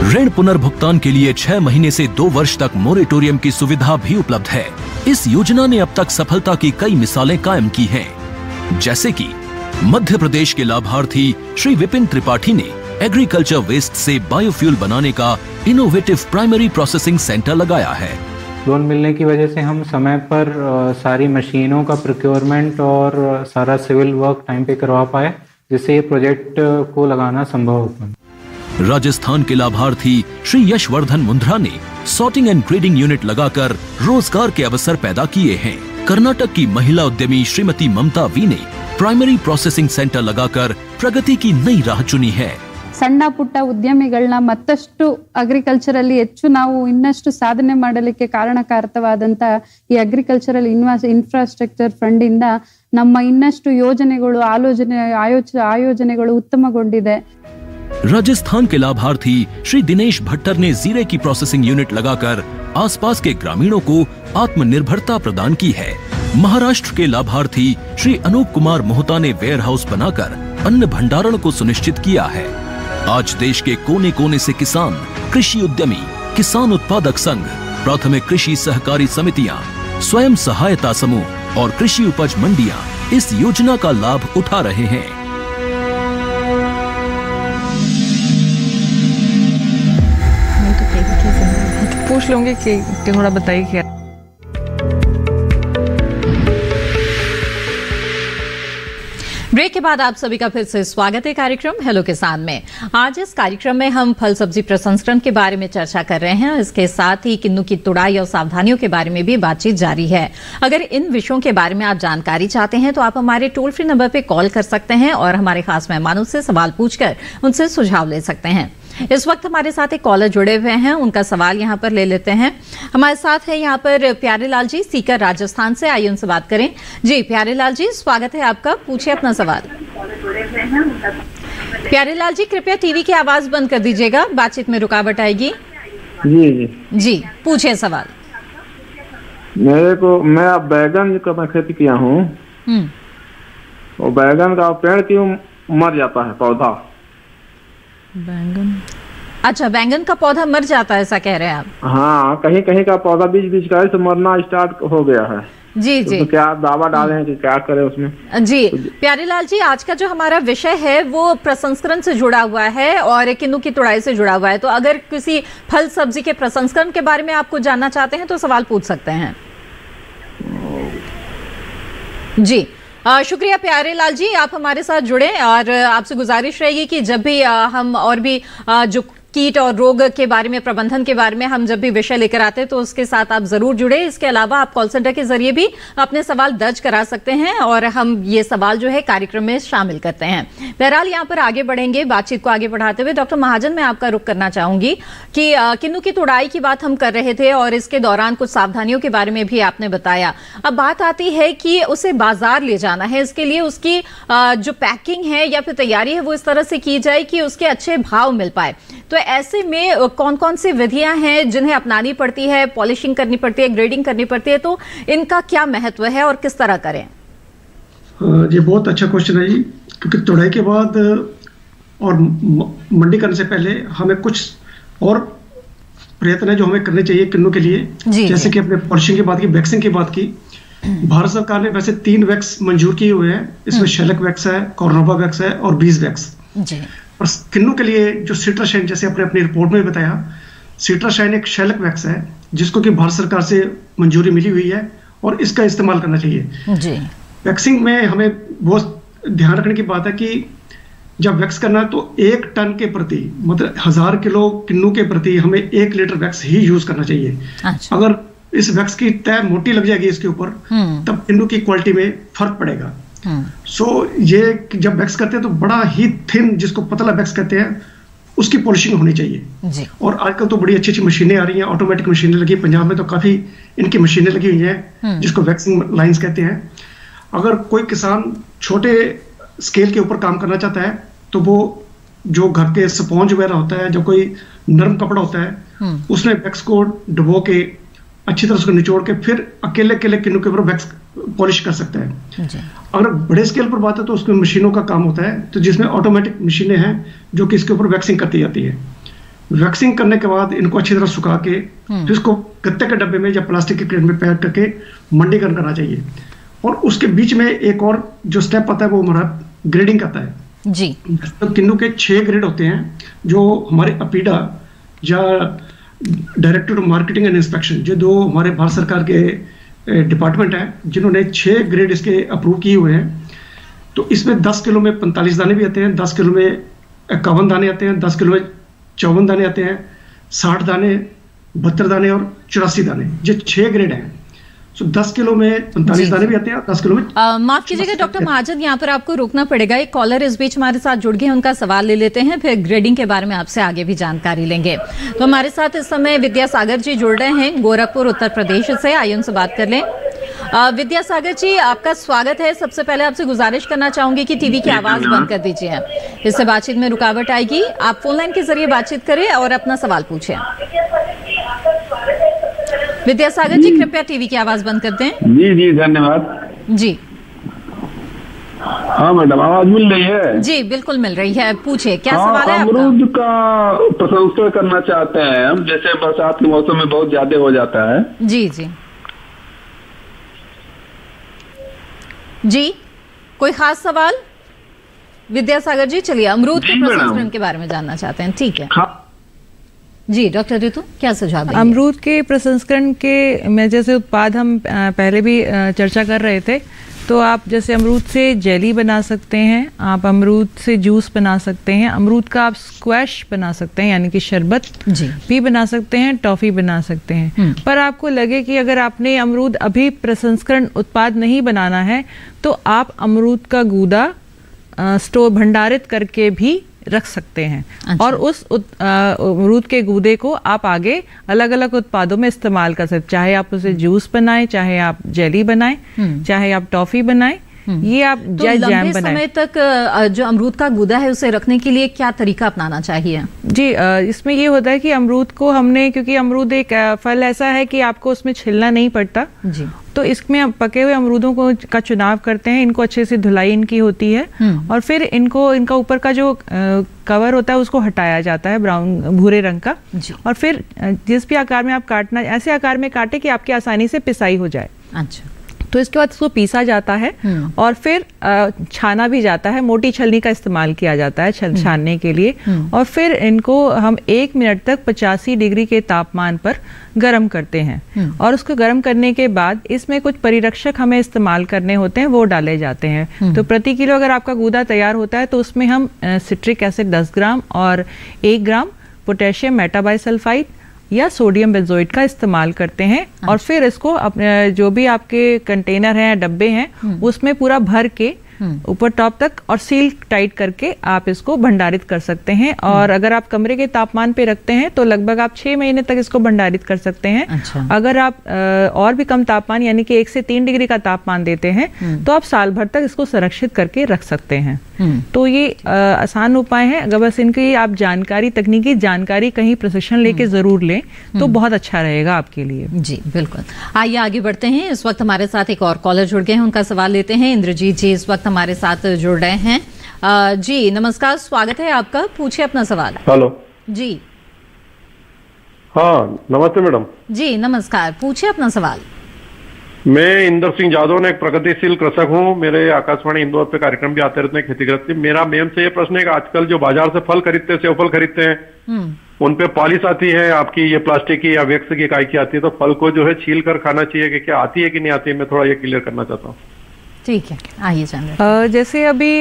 ऋण पुनर्भुगतान के लिए 6 महीने से 2 वर्ष तक मोरेटोरियम की सुविधा भी उपलब्ध है। इस योजना ने अब तक सफलता की कई मिसालें कायम की हैं, जैसे कि मध्य प्रदेश के लाभार्थी श्री विपिन त्रिपाठी ने एग्रीकल्चर वेस्ट से बायोफ्यूल बनाने का इनोवेटिव प्राइमरी प्रोसेसिंग सेंटर लगाया है। लोन मिलने की वजह से हम समय पर सारी मशीनों का प्रोक्योरमेंट और सारा सिविल वर्क टाइम पे करवा पाए, जिससे ये प्रोजेक्ट को लगाना संभव हो पाए। राजस्थान के लाभार्थी श्री यशवर्धन मुंद्रा ने सॉर्टिंग एंड ग्रेडिंग यूनिट लगाकर रोजगार के अवसर पैदा किए हैं। कर्नाटक की महिला उद्यमी श्रीमती ममता वी ने प्राइमरी प्रोसेसिंग सेंटर लगाकर प्रगति की नई राह चुनी है। ಸಣ್ಣ ಪುಟ್ಟ ಉದ್ಯಮಿಗಳನ್ನ ಮತ್ತಷ್ಟು ಅಗ್ರಿಕಲ್ಚರ್ ಅಲ್ಲಿ ಹೆಚ್ಚು ನಾವು ಇನ್ನಷ್ಟು ಸಾಧನೆ ಮಾಡಲಿಕ್ಕೆ ಕಾರಣಕಾರಕವಾದಂತ ಈ ಅಗ್ರಿಕಲ್ಚರಲ್ ಇನ್ಫ್ರಾಸ್ಟ್ರಕ್ಚರ್ ಫಂಡ್ ಇಂದ ನಮ್ಮ ಇನ್ನಷ್ಟು ಯೋಜನೆಗಳು ಆಯೋಜನೆಗಳು ಉತ್ತಮಗೊಂಡಿದೆ। राजस्थान के लाभार्थी श्री दिनेश भट्टर ने जीरे की प्रोसेसिंग यूनिट लगाकर आसपास के ग्रामीणों को आत्मनिर्भरता प्रदान की है। महाराष्ट्र के लाभार्थी श्री अनूप कुमार मोहता ने वेयर हाउस बनाकर अन्न भंडारण को सुनिश्चित किया है। आज देश के कोने कोने से किसान, कृषि उद्यमी, किसान उत्पादक संघ, प्राथमिक कृषि सहकारी समितियां, स्वयं सहायता समूह और कृषि उपज मंडियां इस योजना का लाभ उठा रहे हैं। पूछ लूंगी कि थोड़ा बताइए क्या। ब्रेक के बाद आप सभी का फिर से स्वागत है कार्यक्रम हेलो किसान में। आज इस कार्यक्रम में हम फल सब्जी प्रसंस्करण के बारे में चर्चा कर रहे हैं। इसके साथ ही किन्नू की तुड़ाई और सावधानियों के बारे में भी बातचीत जारी है। अगर इन विषयों के बारे में आप जानकारी चाहते हैं तो आप हमारे टोल फ्री नंबर पर कॉल कर सकते हैं और हमारे खास मेहमानों से सवाल पूछकर उनसे सुझाव ले सकते हैं। इस वक्त हमारे साथ एक कॉलर जुड़े हुए हैं, उनका सवाल यहाँ पर ले लेते हैं। हमारे साथ है यहाँ पर प्यारेलाल जी सीकर राजस्थान से, आइए उनसे बात करें। जी प्यारेलाल जी, स्वागत है आपका, पूछिए अपना सवाल। प्यारेलाल जी कृपया टीवी की आवाज बंद कर दीजिएगा, बातचीत में रुकावट आएगी। जी पूछिए सवाल। मैं अब बैगन का मैं खेती किया हूँ और बैगन का पेड़ क्यों मर जाता है पौधा? बैंगन अच्छा, बैंगन का पौधा मर जाता है, ऐसा कह रहे हैं आप? हाँ, कहीं कहीं का पौधा बीच का से मरना स्टार्ट हो गया है। जी जी, तो क्या दावा डाले हैं कि क्या करें उसमें? जी प्यारेलाल जी, आज का जो हमारा विषय है वो प्रसंस्करण से जुड़ा हुआ है और किन्नू की तुड़ाई से जुड़ा हुआ है। तो अगर किसी फल सब्जी के प्रसंस्करण के बारे में आपको जानना चाहते हैं तो सवाल पूछ सकते हैं। जी शुक्रिया प्यारेलाल जी, आप हमारे साथ जुड़े और आपसे गुजारिश रहेगी कि जब भी हम और भी जो कीट और रोग के बारे में, प्रबंधन के बारे में हम जब भी विषय लेकर आते हैं तो उसके साथ आप जरूर जुड़े। इसके अलावा आप कॉल सेंटर के जरिए भी अपने सवाल दर्ज करा सकते हैं और हम ये सवाल जो है कार्यक्रम में शामिल करते हैं। बहरहाल यहाँ पर आगे बढ़ेंगे, बातचीत को आगे बढ़ाते हुए डॉक्टर महाजन, मैं आपका रुख करना चाहूंगी कि किन्नू की तुड़ाई की बात हम कर रहे थे और इसके दौरान कुछ सावधानियों के बारे में भी आपने बताया। अब बात आती है कि उसे बाजार ले जाना है, इसके लिए उसकी जो पैकिंग है या फिर तैयारी है वो इस तरह से की जाए कि उसके अच्छे भाव मिल पाए। तो ऐसे में कौन कौन सी विधियां हैं जिन्हें अपनानी पड़ती है, पॉलिशिंग करनी पड़ती है, ग्रेडिंग करनी पड़ती है, तो इनका क्या महत्व है और किस तरह करें? ये बहुत अच्छा क्वेश्चन है जी, क्योंकि तुड़ाई के बाद और मंडी करने से पहले हमें कुछ और प्रयत्न है जो हमें करने चाहिए किन्नू के लिए। जैसे कि अपने पॉलिशिंग की बात की, वैक्सिंग की बात की। भारत सरकार ने वैसे 3 वैक्स मंजूर किए हुए हैं। इसमें शेलक वैक्स है, कॉर्नोवा वैक्स है और बीज वैक्स। और किन्नू के लिए जो सिट्राशाइन, जैसे आपने अपनी रिपोर्ट में बताया, सिट्राशाइन एक शेलक वैक्स है जिसको कि भारत सरकार से मंजूरी मिली हुई है और इसका इस्तेमाल करना चाहिए। जी। वैक्सिंग में हमें बहुत ध्यान रखने की बात है कि जब वैक्स करना है तो 1 टन के प्रति, मतलब 1000 किलो किन्नू के प्रति हमें 1 लीटर वैक्स ही यूज करना चाहिए। अच्छा। अगर इस वैक्स की तय मोटी लग जाएगी इसके ऊपर, तब किन्नू की क्वालिटी में फर्क पड़ेगा। ये जब वैक्स करते हैं तो बड़ा ही थिन, जिसको पतला वैक्स कहते हैं, उसकी पॉलिशिंग होनी चाहिए। जी। और आजकल तो बड़ी अच्छी अच्छी मशीनें आ रही हैं, ऑटोमेटिक मशीनें लगी, पंजाब में तो काफी इनकी मशीनें लगी हुई हैं जिसको वैक्सिंग लाइंस कहते हैं। अगर कोई किसान छोटे स्केल के ऊपर काम करना चाहता है तो वो जो घर के स्पॉन्ज वगैरह होता है, जो कोई नरम कपड़ा होता है, उसमें वैक्स को डुबो के अच्छी तरह से निचोड़ के फिर अकेले किन्नू के ऊपर वैक्स पॉलिश कर सकता है। अगर बड़े स्केल पर बात है तो उसमें मशीनों का काम होता है, तो जिसमें ऑटोमेटिक मशीनें हैं जो कि इसके ऊपर वैक्सिंग करती जाती है। वैक्सिंग करने के बाद इनको अच्छी तरह सुखा के फिर इसको गत्ते के डब्बे में या प्लास्टिक के क्रेट में पैक करके मंडीकरण करना चाहिए। और उसके बीच में एक और जो स्टेप आता है वो हमारा ग्रेडिंग करता है। जी। तो किन्नू के 6 ग्रेड होते हैं जो हमारे अपीडा या directorate of marketing and inspection, जो 2 हमारे भारत सरकार के डिपार्टमेंट है जिन्होंने 6 ग्रेड इसके अप्रूव किए हुए हैं। तो इसमें 10 किलो में 45 दाने भी आते हैं, 10 किलो में 51 दाने आते हैं, 10 किलो में 54 दाने आते हैं, 60 दाने, 72 दाने और 84 दाने, ये 6 ग्रेड हैं। सो 10 किलो में 45 दाने भी आते हैं, 10 किलो में। माफ कीजिएगा डॉक्टर महाजन, यहाँ पर आपको रुकना पड़ेगा। एक कॉलर इस बीच हमारे साथ जुड़ गए, उनका सवाल ले लेते हैं, फिर ग्रेडिंग के बारे में आपसे आगे भी जानकारी लेंगे। तो हमारे साथ इस समय विद्यासागर जी जुड़ रहे हैं गोरखपुर उत्तर प्रदेश से, आइए उनसे बात कर लें। विद्यासागर जी, आपका स्वागत है। सबसे पहले आपसे गुजारिश करना चाहूंगी कि टीवी की आवाज बंद कर दीजिए, इससे बातचीत में रुकावट आएगी। आप फोन लाइन के जरिए बातचीत करें और अपना सवाल पूछें। विद्यासागर जी, कृपया टीवी की आवाज बंद कर दें। जी धन्यवाद। जी हाँ मैडम, आवाज मिल रही है? जी बिल्कुल मिल रही है, पूछे क्या सवाल है आपका? अमरूद का प्रसंस्करण करना चाहते हैं हम, जैसे बरसात के मौसम में बहुत ज्यादा हो जाता है। जी जी जी, कोई खास सवाल विद्यासागर जी? चलिए, अमरूद के प्रसंस्करण के बारे में जानना चाहते हैं, ठीक है। जी डॉक्टर ऋतु, क्या सुझाव देंगे? अमरूद के प्रसंस्करण के में जैसे उत्पाद हम पहले भी चर्चा कर रहे थे, तो आप जैसे अमरूद से जेली बना सकते हैं, आप अमरूद से जूस बना सकते हैं, अमरूद का आप स्क्वैश बना सकते हैं यानी कि शरबत भी बना सकते हैं, टॉफी बना सकते हैं। पर आपको लगे कि अगर आपने अमरूद अभी प्रसंस्करण उत्पाद नहीं बनाना है तो आप अमरूद का गूदा स्टोर भंडारित करके भी रख सकते हैं। अच्छा। और उस अमरूद के गूदे को आप आगे अलग अलग उत्पादों में इस्तेमाल कर सकते हैं, चाहे आप उसे जूस बनाएं, चाहे आप जेली बनाएं, चाहे आप टॉफी बनाएं, ये आप तो लंबे समय तक जो अमरूद का गूदा है उसे रखने के लिए क्या तरीका अपनाना चाहिए? जी, इसमें ये होता है कि अमरूद को हमने, क्योंकि अमरूद एक फल ऐसा है कि आपको उसमें छिलना नहीं पड़ता जी, तो इसमें हम पके हुए अमरूदों का चुनाव करते हैं। इनको अच्छे से धुलाई इनकी होती है और फिर इनका ऊपर का जो कवर होता है उसको हटाया जाता है, ब्राउन भूरे रंग का, और फिर जिस भी आकार में आप काटना, ऐसे आकार में काटे कि आपकी आसानी से पिसाई हो जाए। अच्छा, तो इसके बाद इसको पीसा जाता है और फिर छाना भी जाता है। मोटी छलनी का इस्तेमाल किया जाता है छानने के लिए, और फिर इनको हम 1 मिनट तक 85 डिग्री के तापमान पर गर्म करते हैं। और उसको गर्म करने के बाद इसमें कुछ परिरक्षक हमें इस्तेमाल करने होते हैं, वो डाले जाते हैं। तो प्रति किलो अगर आपका गूदा तैयार होता है तो उसमें हम सिट्रिक एसिड 10 ग्राम और 1 ग्राम पोटेशियम मेटाबाइसल्फाइड या सोडियम बेंजोएट का इस्तेमाल करते हैं। और फिर इसको अपने जो भी आपके कंटेनर हैं, डब्बे हैं, उसमें पूरा भर के ऊपर टॉप तक और सील टाइट करके आप इसको भंडारित कर सकते हैं। और अगर आप कमरे के तापमान पे रखते हैं तो लगभग आप 6 महीने तक इसको भंडारित कर सकते हैं। अच्छा। अगर आप और भी कम तापमान यानी कि 1 से 3 डिग्री का तापमान देते हैं तो आप साल भर तक इसको संरक्षित करके रख सकते हैं। तो ये आसान उपाय है। अगर बस इनकी आप जानकारी, तकनीकी जानकारी कहीं प्रशिक्षण लेके जरूर लें तो बहुत अच्छा रहेगा आपके लिए। जी बिल्कुल। आइए आगे बढ़ते हैं। इस वक्त हमारे साथ एक और कॉलर जुड़ गए हैं, उनका सवाल लेते हैं। इंद्रजीत जी इस वक्त हमारे साथ जुड़ रहे हैं। जी नमस्कार, स्वागत है आपका, पूछिए अपना सवाल। हेलो जी। हाँ नमस्ते मैडम। जी नमस्कार, पूछिए अपना सवाल। मैं इंदर सिंह जादव ने एक प्रगतिशील कृषक हूँ। मेरे आकाशवाणी इंदौर पे कार्यक्रम भी आते रहते हैं क्षतिग्रस्त। मेरा मेम से ये प्रश्न है कि आजकल जो बाजार से फल खरीदते हैं, सेब फल खरीदते हैं, उन पे पॉलिश आती है आपकी, ये प्लास्टिक की या वैक्स की इकाई की आती है, तो फल को जो है छील कर खाना चाहिए कि क्या आती है कि नहीं आती है? मैं थोड़ा ये क्लियर करना चाहता हूँ। ठीक है, आइए जान। जैसे अभी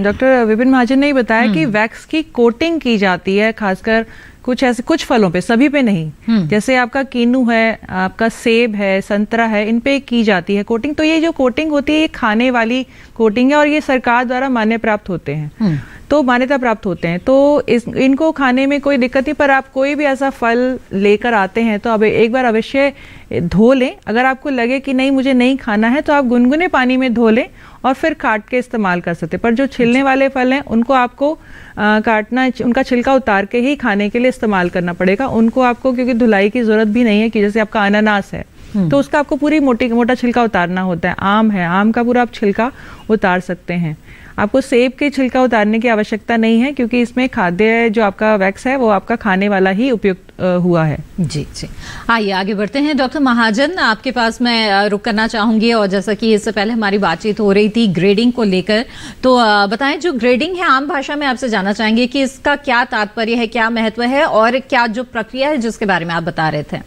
डॉक्टर विपिन महाजन ने बताया कि वैक्स की कोटिंग की जाती है, खासकर कुछ फलों पे, सभी पे नहीं। जैसे आपका कीनू है, आपका सेब है, संतरा है, इन पे की जाती है कोटिंग। तो ये जो कोटिंग होती है ये खाने वाली कोटिंग है और ये सरकार द्वारा मान्य प्राप्त होते हैं, तो मान्यता प्राप्त होते हैं। तो इनको खाने में कोई दिक्कत नहीं, पर आप कोई भी ऐसा फल लेकर आते हैं तो अब एक बार अवश्य धो लें। अगर आपको लगे कि नहीं मुझे नहीं खाना है तो आप गुनगुने पानी में धो लें और फिर काट के इस्तेमाल कर सकते हैं। पर जो छिलने वाले फल हैं उनको आपको काटना, उनका छिलका उतार के ही खाने के लिए इस्तेमाल करना पड़ेगा। उनको आपको, क्योंकि धुलाई की जरूरत भी नहीं है, कि जैसे आपका अनानास है तो उसका आपको पूरी मोटा छिलका उतारना होता है। आम है, आम का पूरा आप छिलका उतार सकते हैं। आपको सेब के छिलका उतारने की आवश्यकता नहीं है, क्योंकि इसमें खाद्य जो आपका वैक्स है वो आपका खाने वाला ही उपयुक्त हुआ है। जी जी। आइए आगे बढ़ते हैं। डॉक्टर महाजन, आपके पास मैं रुक करना चाहूंगी। और जैसा कि इससे पहले हमारी बातचीत हो रही थी ग्रेडिंग को लेकर, तो बताएं जो ग्रेडिंग है आम भाषा में आपसे जानना चाहेंगे कि इसका क्या तात्पर्य है, क्या महत्व है और क्या जो प्रक्रिया है जिसके बारे में आप बता रहे थे।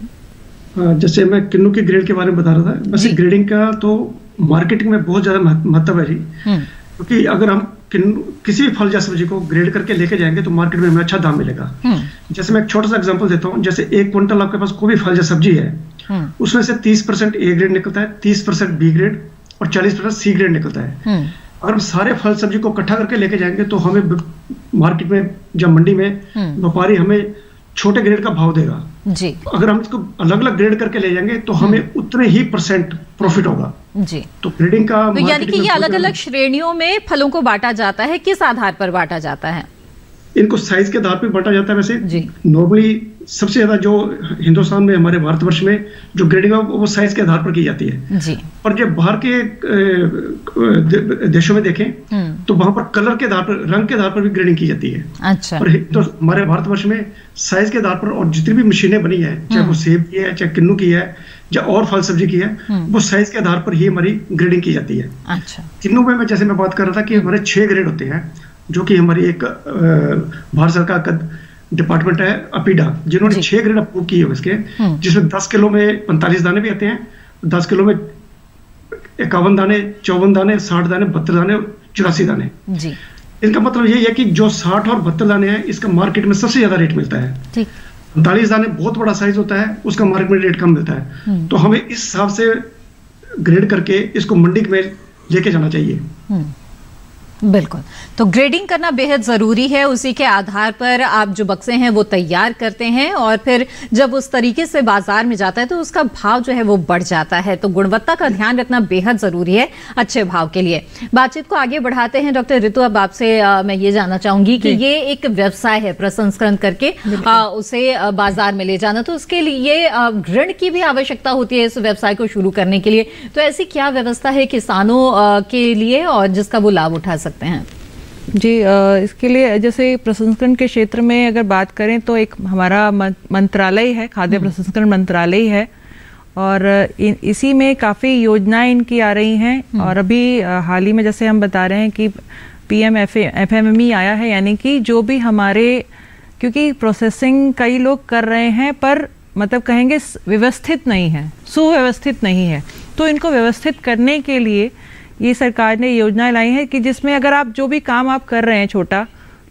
जैसे मैं किन्नू के ग्रेड के बारे में बता रहा था, वैसे ग्रेडिंग का तो मार्केटिंग में बहुत ज्यादा महत्व है जी। क्योंकि अगर हम किसी भी फल या सब्जी को ग्रेड करके लेके जाएंगे तो मार्केट में हमें अच्छा दाम मिलेगा। जैसे मैं एक छोटा सा एग्जांपल देता हूँ। जैसे 1 क्विंटल आपके पास कोई भी फल या सब्जी है, उसमें से 30% ए ग्रेड निकलता है, 30% बी ग्रेड और 40% सी ग्रेड निकलता है। अगर हम सारे फल सब्जी को इकट्ठा करके लेके जाएंगे तो हमें मार्केट में, जब मंडी में व्यापारी हमें छोटे ग्रेड का भाव देगा जी। अगर हम इसको अलग अलग ग्रेड करके ले जाएंगे तो हमें उतने ही % प्रॉफिट होगा जी। तो ग्रेडिंग का तो यानी कि ये अलग अलग श्रेणियों में फलों को बांटा जाता है, किस आधार पर बांटा जाता है? इनको साइज के आधार पर बांटा जाता है। वैसे नॉर्मली सबसे ज्यादा जो हिंदुस्तान में, हमारे भारतवर्ष में जो ग्रेडिंग है वो साइज के आधार पर की जाती है जी। पर जब बाहर के देशों में देखें तो वहां पर कलर के आधार पर, रंग के आधार पर भी ग्रेडिंग की जाती है। अच्छा। पर तो हमारे भारतवर्ष में साइज के आधार पर, और जितनी भी मशीनें बनी है, चाहे वो सेब की है, चाहे किन्नू की है, या और फल सब्जी की है, वो साइज के आधार पर ही हमारी ग्रेडिंग की जाती है। अच्छा। किन्नू में जैसे मैं बात कर रहा था कि हमारे 6 ग्रेड होते हैं, जो कि हमारी एक भारत सरकार का डिपार्टमेंट है अपीडा, जिन्होंने 6 ग्रेड अप्रूव किए हैं इसके, जिसमें 10 किलो में 45 दाने भी आते हैं, 10 किलो में 51 दाने, 54 दाने, 60 दाने, 72 दाने, 84 दाने जी। इनका मतलब यही है कि जो 60 और 72 दाने हैं, इसका मार्केट में सबसे ज्यादा रेट मिलता है। 45 दाने बहुत बड़ा साइज होता है, उसका मार्केट में रेट कम मिलता है। तो हमें इस हिसाब से ग्रेड करके इसको मंडी में लेके जाना चाहिए। बिल्कुल। तो ग्रेडिंग करना बेहद ज़रूरी है, उसी के आधार पर आप जो बक्से हैं वो तैयार करते हैं और फिर जब उस तरीके से बाजार में जाता है तो उसका भाव जो है वो बढ़ जाता है। तो गुणवत्ता का ध्यान रखना बेहद ज़रूरी है अच्छे भाव के लिए। बातचीत को आगे बढ़ाते हैं डॉक्टर ऋतु, अब आपसे मैं ये जानना चाहूंगी कि ये एक व्यवसाय है प्रसंस्करण करके उसे बाजार में ले जाना, तो उसके लिए ऋण की भी आवश्यकता होती है इस व्यवसाय को शुरू करने के लिए। तो ऐसी क्या व्यवस्था है किसानों के लिए और जिसका वो लाभ उठा सकते हैं? जी, इसके लिए जैसे प्रसंस्करण के क्षेत्र में अगर बात करें तो एक हमारा मंत्रालय है, खाद्य प्रसंस्करण मंत्रालय है, और इसी में काफ़ी योजनाएं इनकी आ रही हैं। और अभी हाल ही में जैसे हम बता रहे हैं कि PMFME आया है, यानी कि जो भी हमारे, क्योंकि प्रोसेसिंग कई लोग कर रहे हैं पर मतलब कहेंगे व्यवस्थित नहीं है, सुव्यवस्थित नहीं है, तो इनको व्यवस्थित करने के लिए ये सरकार ने योजना लाई है कि जिसमें अगर आप जो भी काम आप कर रहे हैं छोटा,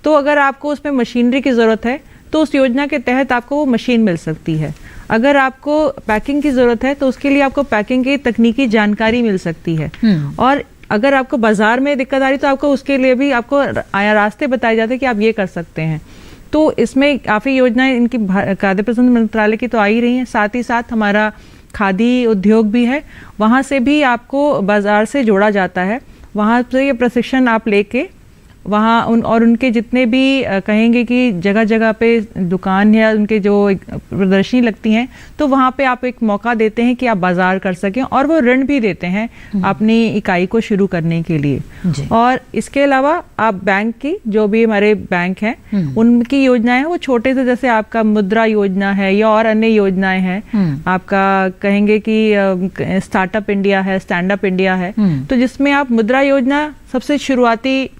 तो अगर आपको उसमें मशीनरी की ज़रूरत है तो उस योजना के तहत आपको वो मशीन मिल सकती है। अगर आपको पैकिंग की ज़रूरत है तो उसके लिए आपको पैकिंग की तकनीकी जानकारी मिल सकती है। और अगर आपको बाज़ार में दिक्कत आ रही तो आपको उसके लिए भी आपको रास्ते बताए जाते हैं कि आप ये कर सकते हैं। तो इसमें काफ़ी योजनाएं इनकी खाद्य प्रसंस्करण मंत्रालय की तो आ ही रही हैं, साथ ही साथ हमारा खादी उद्योग भी है, वहाँ से भी आपको बाज़ार से जोड़ा जाता है। वहाँ से ये प्रशिक्षण आप लेके वहाँ उनके जितने भी कहेंगे कि जगह जगह पे दुकान या उनके जो प्रदर्शनी लगती हैं, तो वहाँ पे आप एक मौका देते हैं कि आप बाज़ार कर सकें, और वो ऋण भी देते हैं अपनी इकाई को शुरू करने के लिए। और इसके अलावा आप बैंक की, जो भी हमारे बैंक हैं उनकी योजनाएं हैं, वो छोटे से, जैसे आपका मुद्रा योजना है या और अन्य योजनाएं हैं, आपका कहेंगे कि स्टार्टअप इंडिया है, स्टैंड अप इंडिया है, तो जिसमें आप मुद्रा योजना सबसे शुरुआती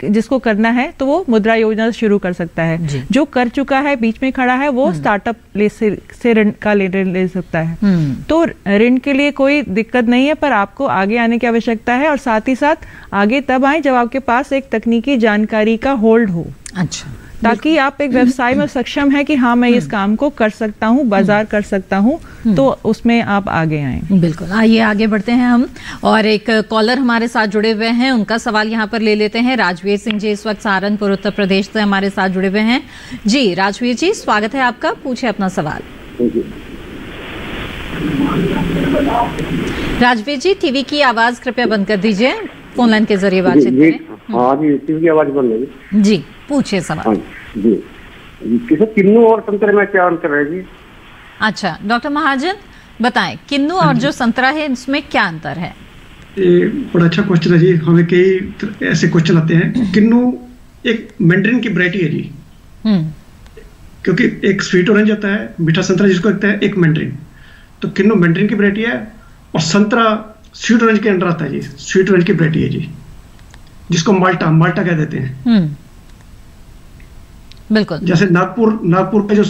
जिसको करना है तो वो मुद्रा योजना से शुरू कर सकता है। जो कर चुका है, बीच में खड़ा है, वो स्टार्टअप से ऋण का ले सकता है। तो ऋण के लिए कोई दिक्कत नहीं है, पर आपको आगे आने की आवश्यकता है, और साथ ही साथ आगे तब आए जब आपके पास एक तकनीकी जानकारी का होल्ड हो। अच्छा, ताकि आप एक व्यवसाय में सक्षम है कि हाँ मैं इस काम को कर सकता हूँ, बाजार कर सकता हूँ, तो उसमें आप आगे आए। बिल्कुल, आइए आगे बढ़ते हैं हम, और एक कॉलर हमारे साथ जुड़े हुए हैं, उनका सवाल यहाँ पर ले लेते हैं। राजवीर सिंह जी इस वक्त सहारनपुर उत्तर प्रदेश से हमारे साथ जुड़े हुए हैं। जी राजवीर जी, स्वागत है आपका, पूछे अपना सवाल। राजवीर जी, टीवी की आवाज कृपया बंद कर दीजिए, फोन लाइन के जरिए बातचीत करें। हाँ जी, टीवी की आवाज बंद है जी, पूछिए सवाल। जी, किन्नू और संतरे में क्या अंतर है जी? अच्छा डॉक्टर महाजन बताएं, किन्नू और जो संतरा है इसमें क्या अंतर है? बड़ा अच्छा क्वेश्चन है जी, हमें कई ऐसे क्वेश्चन आते हैं। किन्नू एक मैंड्रिन की वैरायटी है जी, क्योंकि एक स्वीट ऑरेंज आता है, मीठा संतरा जिसको कहते हैं, एक मैंड्रिन। तो किन्नू मैंड्रिन की वैरायटी है, और संतरा स्वीट ऑरेंज के अंडर आता है जी, स्वीट ऑरेंज की वैरायटी है जी, जिसको माल्टा कह देते हैं। बिल्कुल, जैसे नागपुर का जो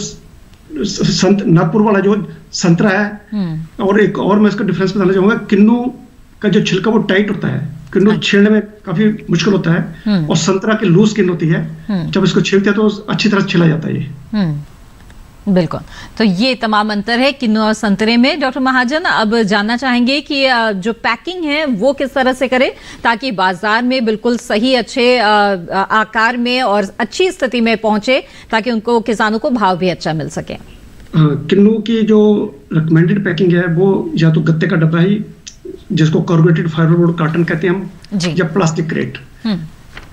नागपुर वाला जो संतरा है, और एक और मैं इसका डिफरेंस बताना चाहूंगा, किन्नू का जो छिलका वो टाइट होता है, किन्नू छीलने में काफी मुश्किल होता है, और संतरा की लूज स्किन होती है, जब इसको छीलते हैं तो अच्छी तरह छिला जाता है ये। बिल्कुल, तो ये तमाम अंतर है किन्नू और संतरे में। डॉक्टर महाजन, अब जानना चाहेंगे कि जो पैकिंग है वो किस तरह से करें ताकि बाजार में बिल्कुल सही, अच्छे आकार में और अच्छी स्थिति में पहुंचे, ताकि उनको, किसानों को भाव भी अच्छा मिल सके। किन्नू की जो रिकमेंडेड पैकिंग है वो या तो गत्ते का डब्बा ही, जिसको कॉर्रुगेटेड फाइबरबोर्ड कार्टन कहते हैं हम, या प्लास्टिक क्रेट।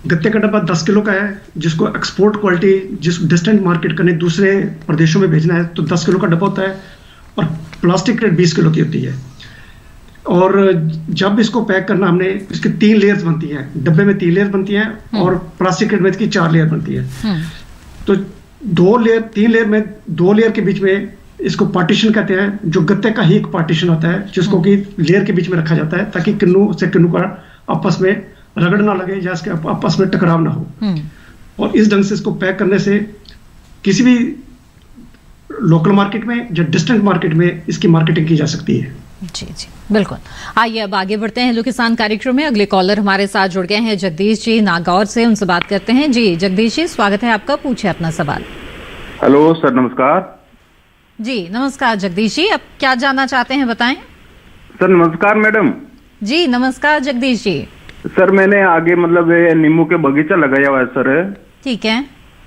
गत्ते का डब्बा 10 किलो का है, जिसको एक्सपोर्ट क्वालिटी, जिस डिस्टेंट मार्केट करने दूसरे प्रदेशों में भेजना है तो 10 किलो का डब्बा होता है, और प्लास्टिक क्रेट 20 किलो की होती है। और जब इसको पैक करना, हमने इसकी 3 लेयर्स बनती हैं, डब्बे में 3 लेयर बनती हैं, और प्लास्टिक क्रेट में इसकी 4 लेयर बनती है। तो 3 लेयर में 2 लेयर के बीच में इसको पार्टीशन कहते हैं, जो गत्ते का ही एक पार्टीशन होता है, जिसको कि लेयर के बीच में रखा जाता है, ताकि किन्नू से किन्नू का आपस में रगड़ ना लगे या इसके आपस में टकराव ना हो। और इस ढंग से इसको पैक करने से किसी भी लोकल मार्केट में या डिस्टेंट मार्केट में इसकी मार्केटिंग की जा सकती है। जी जी, बिल्कुल। आइए अब आगे बढ़ते हैं हेलो किसान कार्यक्रम में। अगले कॉलर हमारे साथ जुड़ गए हैं जगदीश जी नागौर से, उनसे बात करते हैं। जी जगदीश जी, स्वागत है आपका, पूछे अपना सवाल। हेलो सर, नमस्कार। जी नमस्कार जगदीश जी, अब क्या जानना चाहते हैं बताएं। सर नमस्कार मैडम। जी नमस्कार जगदीश जी। सर मैंने आगे मतलब नींबू के बगीचा लगाया हुआ है सर। ठीक है।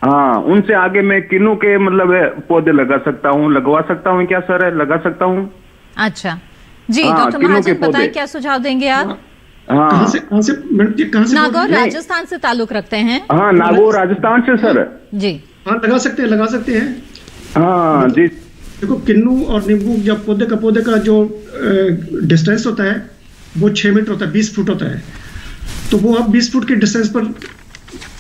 हाँ, उनसे आगे मैं किन्नू के मतलब पौधे लगवा सकता हूँ क्या सर? लगा सकता हूँ। अच्छा जी, डॉक्टर महाजन बताएं क्या सुझाव देंगे आप? हाँ, कहाँ से नागौर राजस्थान से ताल्लुक रखते हैं? हाँ, नागौर राजस्थान से सर जी। हाँ, लगा सकते हैं। हाँ जी। देखो, किन्नू और नींबू जब पौधे का जो डिस्टेंस होता है वो 6 मीटर होता है, 20 फुट होता है। तो वो आप 20 फुट के डिस्टेंस पर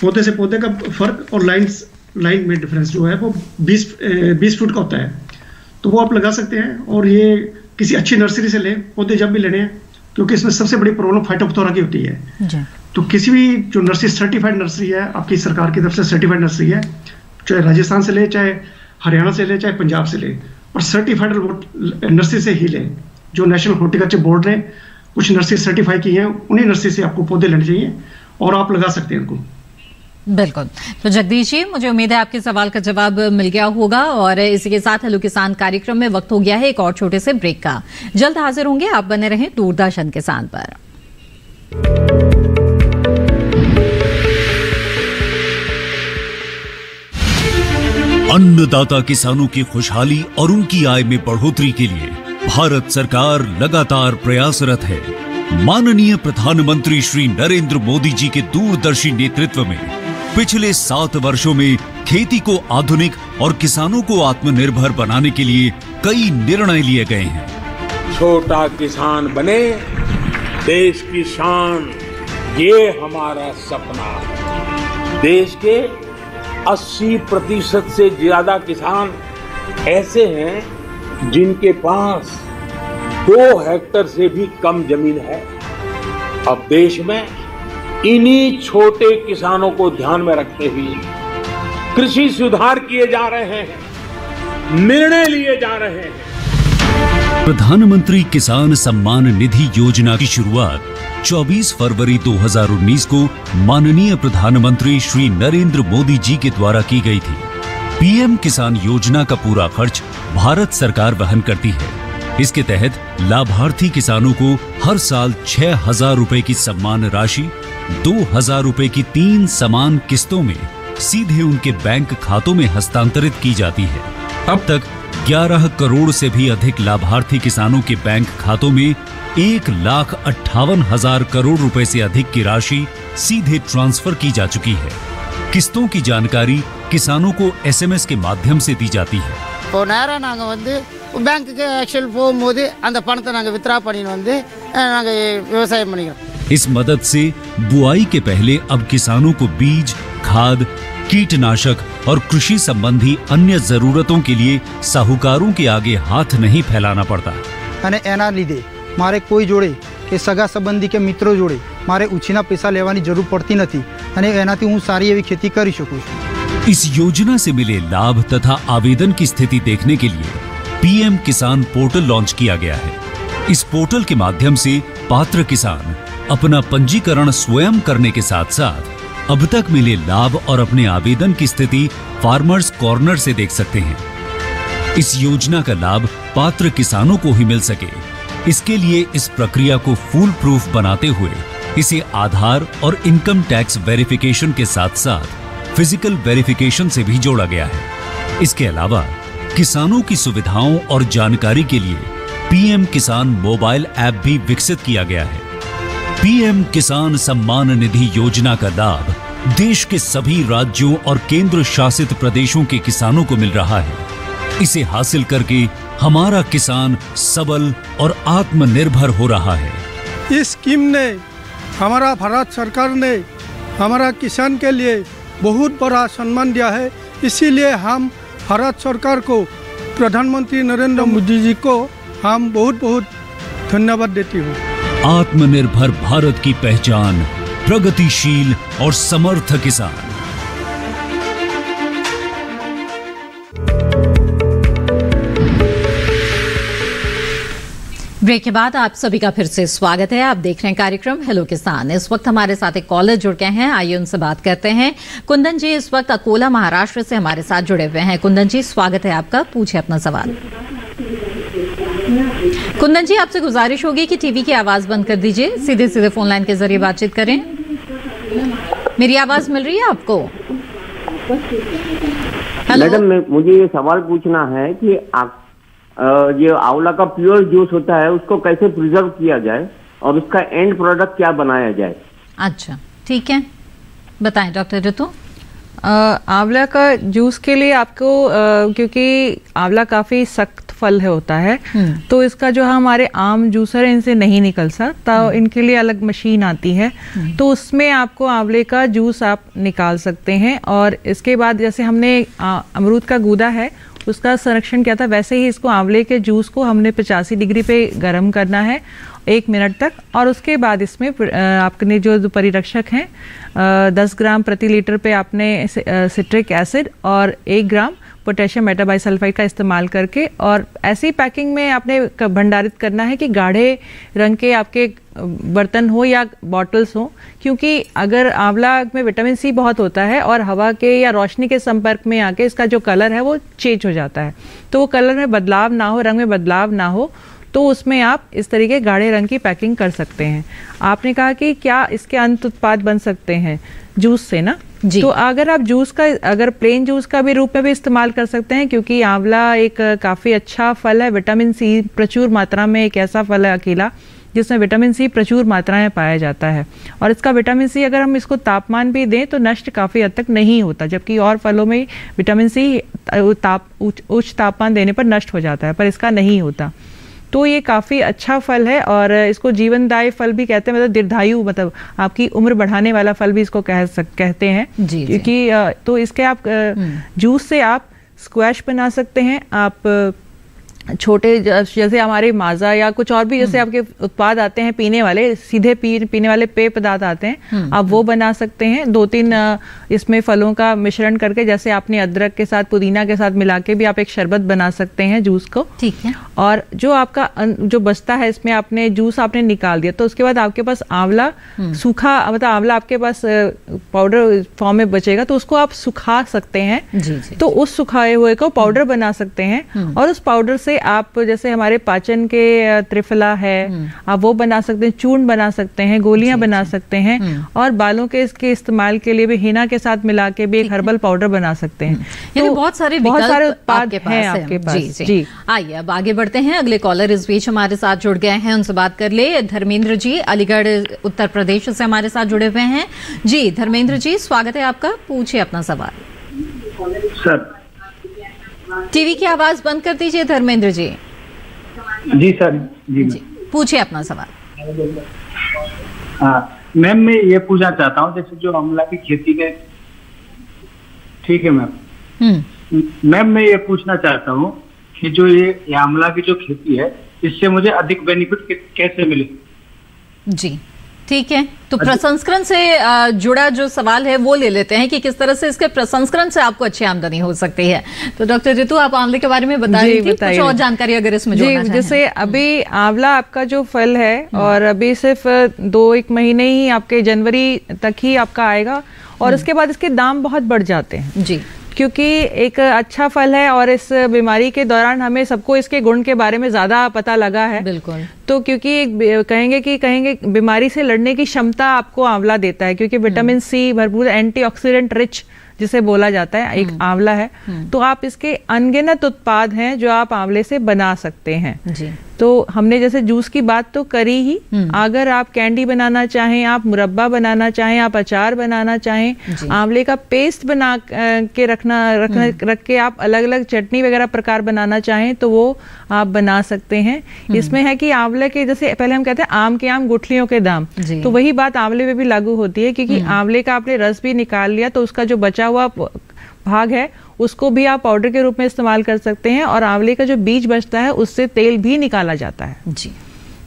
पौधे से पौधे का फर्क और लाइन में डिफरेंस जो है वो 20 फुट का होता है। तो वो आप लगा सकते हैं। और ये किसी अच्छी नर्सरी से लें पौधे जब भी लेने हैं, क्योंकि इसमें सबसे बड़ी प्रॉब्लम फाइटोप्थोरा की होती है। तो किसी भी जो नर्सरी सर्टिफाइड नर्सरी है, आपकी सरकार की तरफ से सर्टिफाइड नर्सरी है, चाहे राजस्थान से ले, चाहे हरियाणा से ले, चाहे पंजाब से ले, और सर्टिफाइड नर्सरी से ही लें। जो नेशनल हॉर्टिकल्चर बोर्ड ने कुछ नर्सरी सर्टिफाई की हैं, उन्हीं नर्सरी से आपको पौधे लेने चाहिए और आप लगा सकते हैं उनको। बिल्कुल। तो जगदीश जी, मुझे उम्मीद है आपके सवाल का जवाब मिल गया होगा। और इसी के साथ हेलो किसान कार्यक्रम में वक्त हो गया है एक और छोटे से ब्रेक का। जल्द हाजिर होंगे, आप बने रहें दूरदर्शन किसान पर। अन्नदाता किसानों की खुशहाली और उनकी आय में बढ़ोतरी के लिए भारत सरकार लगातार प्रयासरत है। माननीय प्रधानमंत्री श्री नरेंद्र मोदी जी के दूरदर्शी नेतृत्व में पिछले 7 वर्षों में खेती को आधुनिक और किसानों को आत्मनिर्भर बनाने के लिए कई निर्णय लिए गए हैं। छोटा किसान बने देश की शान, ये हमारा सपना है। देश के 80% से ज्यादा किसान ऐसे हैं जिनके पास 2 हेक्टेयर से भी कम जमीन है। अब देश में इन्हीं छोटे किसानों को ध्यान में रखते हुए कृषि सुधार किए जा रहे हैं, निर्णय लिए जा रहे हैं। प्रधानमंत्री किसान सम्मान निधि योजना की शुरुआत 24 फरवरी 2019 को माननीय प्रधानमंत्री श्री नरेंद्र मोदी जी के द्वारा की गई थी। पीएम किसान योजना का पूरा खर्च भारत सरकार वहन करती है। इसके तहत लाभार्थी किसानों को हर साल 6,000 रुपए की सम्मान राशि 2,000 रुपए की 3 समान किस्तों में सीधे उनके बैंक खातों में हस्तांतरित की जाती है। अब तक 11 करोड़ से भी अधिक लाभार्थी किसानों के बैंक खातों में 1,58,000 करोड़ रुपए से अधिक की राशि सीधे ट्रांसफर की जा चुकी है। किस्तों की जानकारी किसानों को एसएमएस के माध्यम से दी जाती है। इस मदद से बुआई के पहले अब किसानों को बीज, खाद, कीटनाशक और कृषि संबंधी अन्य जरूरतों के लिए साहूकारों के आगे हाथ नहीं फैलाना पड़ता। मारे कोई जोड़े के सगा संबंधी के मित्रों जोड़े मारे उछीना पैसा लेवानी जरूर पड़ती नहीं અને એનાથી હું સારી એવી खेती કરી શકું છું। इस योजना से मिले लाभ तथा आवेदन की स्थिति देखने के लिए पीएम किसान पोर्टल लॉन्च किया गया है। इस पोर्टल के माध्यम से पात्र किसान अपना पंजीकरण स्वयं करने के साथ साथ अब तक मिले लाभ और अपने आवेदन की स्थिति फार्मर्स कॉर्नर से देख सकते हैं। इस योजना का लाभ पात्र किसानों को ही मिल सके, इसके लिए इस प्रक्रिया को फूल प्रूफ बनाते हुए इसे आधार और इनकम टैक्स वेरिफिकेशन के साथ साथ फिजिकल वेरिफिकेशन से भी जोड़ा गया है। इसके अलावा किसानों की सुविधाओं और जानकारी के लिए पीएम किसान मोबाइल ऐप भी विकसित किया गया है। पीएम किसान सम्मान निधि योजना का लाभ देश के सभी राज्यों और केंद्र शासित प्रदेशों के किसानों को मिल रहा है। इसे हासिल करके हमारा किसान सबल और आत्मनिर्भर हो रहा है। इस स्कीम ने हमारा भारत सरकार ने हमारा किसान के लिए बहुत बड़ा सम्मान दिया है। इसीलिए हम भारत सरकार को, प्रधानमंत्री नरेंद्र मोदी जी को हम बहुत बहुत धन्यवाद देती हूँ। आत्मनिर्भर भारत की पहचान प्रगतिशील और समर्थ किसान। ब्रेक के बाद आप सभी का फिर से स्वागत है। आप देख रहे हैं कार्यक्रम हेलो किसान। इस वक्त हमारे साथ एक कॉलर जुड़ गए हैं, आइए उनसे बात करते हैं। कुंदन जी इस वक्त अकोला महाराष्ट्र से हमारे साथ जुड़े हुए हैं। कुंदन जी स्वागत है आपका, पूछे अपना सवाल। कुंदन जी, आपसे गुजारिश होगी कि टीवी की आवाज बंद कर दीजिए, सीधे सीधे फोन लाइन के जरिए बातचीत करें। मेरी आवाज मिल रही है आपको? मैडम, मुझे ये सवाल पूछना है कि ये आंवला का प्योर जूस होता है, उसको कैसे प्रिजर्व किया जाए और उसका एंड प्रोडक्ट क्या बनाया जाए? अच्छा, ठीक है, बताएं डॉक्टर ऋतु। आंवला का जूस के लिए आपको क्योंकि आंवला काफ़ी सख्त फल होता है, तो इसका जो हमारे आम जूसर है इनसे नहीं निकल सकता, तो इनके लिए अलग मशीन आती है, तो उसमें आपको आंवले का जूस आप निकाल सकते हैं। और इसके बाद जैसे हमने अमरूद का गूदा है उसका संरक्षण किया था, वैसे ही इसको आंवले के जूस को हमने 85 डिग्री पे गर्म करना है 1 मिनट तक, और उसके बाद इसमें आपने जो परिरक्षक हैं 10 ग्राम प्रति लीटर पे आपने सिट्रिक एसिड और 1 ग्राम पोटेशियम मेटाबाइसल्फाइड का इस्तेमाल करके, और ऐसी पैकिंग में आपने भंडारित करना है कि गाढ़े रंग के आपके बर्तन हो या बॉटल्स हो, क्योंकि अगर आंवला में विटामिन सी बहुत होता है और हवा के या रोशनी के संपर्क में आके इसका जो कलर है वो चेंज हो जाता है, तो वो कलर में बदलाव ना हो, रंग में बदलाव ना हो, तो उसमें आप इस तरीके गाढ़े रंग की पैकिंग कर सकते हैं। आपने कहा कि क्या इसके अंत उत्पाद बन सकते हैं जूस से ना जी। तो अगर आप जूस का, अगर प्लेन जूस का भी रूप में भी इस्तेमाल कर सकते हैं, क्योंकि आंवला एक काफ़ी अच्छा फल है, विटामिन सी प्रचुर मात्रा में एक ऐसा फल है अकेला जिसमें विटामिन सी प्रचुर मात्रा में पाया जाता है, और इसका विटामिन सी अगर हम इसको तापमान भी दें तो नष्ट काफ़ी हद तक नहीं होता, जबकि और फलों में विटामिन सी उच्च तापमान देने पर नष्ट हो जाता है, पर इसका नहीं होता। तो ये काफ़ी अच्छा फल है और इसको जीवनदायी फल भी कहते हैं, मतलब दीर्घायु, मतलब आपकी उम्र बढ़ाने वाला फल भी इसको कहते हैं जी, क्योंकि तो इसके आप जूस से आप स्क्वैश बना सकते हैं, आप छोटे जैसे हमारे माजा या कुछ और भी जैसे आपके उत्पाद आते हैं पीने वाले, सीधे पीने वाले पेय पदार्थ आते हैं, आप वो बना सकते हैं 2-3 इसमें फलों का मिश्रण करके, जैसे आपने अदरक के साथ पुदीना के साथ मिला के भी आप एक शरबत बना सकते हैं जूस को, ठीक है। और जो आपका जो बचता है इसमें आपने जूस आपने निकाल दिया, तो उसके बाद आपके पास आंवला सूखा, मतलब आंवला आपके पास पाउडर फॉर्म में बचेगा, तो उसको आप सुखा सकते हैं जी। तो उस सुखाए हुए को पाउडर बना सकते हैं, और उस पाउडर से आप जैसे हमारे पाचन के त्रिफला है आप वो बना सकते हैं, चूर्ण बना सकते हैं, गोलियां बना सकते हैं, और बालों के इसके इस्तेमाल के लिए भी हिना के साथ मिला के भी एक हर्बल पाउडर बना सकते हैं। तो बहुत सारे उत्पाद हैं आपके पास जी। आइए अब आगे बढ़ते हैं, अगले कॉलर इस बीच हमारे साथ जुड़ गए हैं, उनसे बात कर ले। धर्मेंद्र जी अलीगढ़ उत्तर प्रदेश से हमारे साथ जुड़े हुए हैं जी। धर्मेंद्र जी स्वागत है आपका, पूछिए अपना सवाल। सर टीवी की आवाज बंद कर दीजिए धर्मेंद्र जी। जी सर जी पूछिए अपना सवाल। मैम मैं ये पूछना चाहता हूँ, जैसे जो आंवला की खेती के, ठीक है मैम मैं ये पूछना चाहता हूँ कि जो ये आंवला की जो खेती है इससे मुझे अधिक बेनिफिट कैसे मिले? जी ठीक है, तो प्रसंस्करण से जुड़ा जो सवाल है वो ले लेते हैं कि किस तरह से इसके प्रसंस्करण से आपको अच्छी आमदनी हो सकती है। तो डॉक्टर ऋतु आप आंवले के बारे में बता रही थी, कुछ और जानकारी अगर इसमें जोड़ना चाहें। जैसे अभी आंवला आपका जो फल है और अभी सिर्फ 2-1 महीने ही आपके जनवरी तक ही आपका आएगा, और उसके बाद इसके दाम बहुत बढ़ जाते हैं जी, क्योंकि एक अच्छा फल है और इस बीमारी के दौरान हमें सबको इसके गुण के बारे में ज़्यादा पता लगा है। बिल्कुल। तो क्योंकि कहेंगे बीमारी से लड़ने की क्षमता आपको आंवला देता है, क्योंकि विटामिन सी भरपूर, एंटीऑक्सीडेंट रिच जिसे बोला जाता है एक आंवला है, तो आप इसके अनगिनत उत्पाद हैं जो आप आंवले से बना सकते हैं जी। तो हमने जैसे जूस की बात तो करी ही, अगर आप कैंडी बनाना चाहें, आप मुरब्बा बनाना चाहें, आप अचार बनाना चाहें, आंवले का पेस्ट बना के रख के आप अलग अलग चटनी वगैरह प्रकार बनाना चाहें तो वो आप बना सकते हैं। इसमें है कि आंवले के, जैसे पहले हम कहते हैं आम के आम गुठलियों के दाम, तो वही बात आंवले में भी लागू होती है, क्योंकि आंवले का आपने रस भी निकाल लिया तो उसका जो बचा हुआ भाग है उसको भी आप पाउडर के रूप में इस्तेमाल कर सकते हैं, और आंवले का जो बीज बचता है उससे तेल भी निकाला जाता है जी।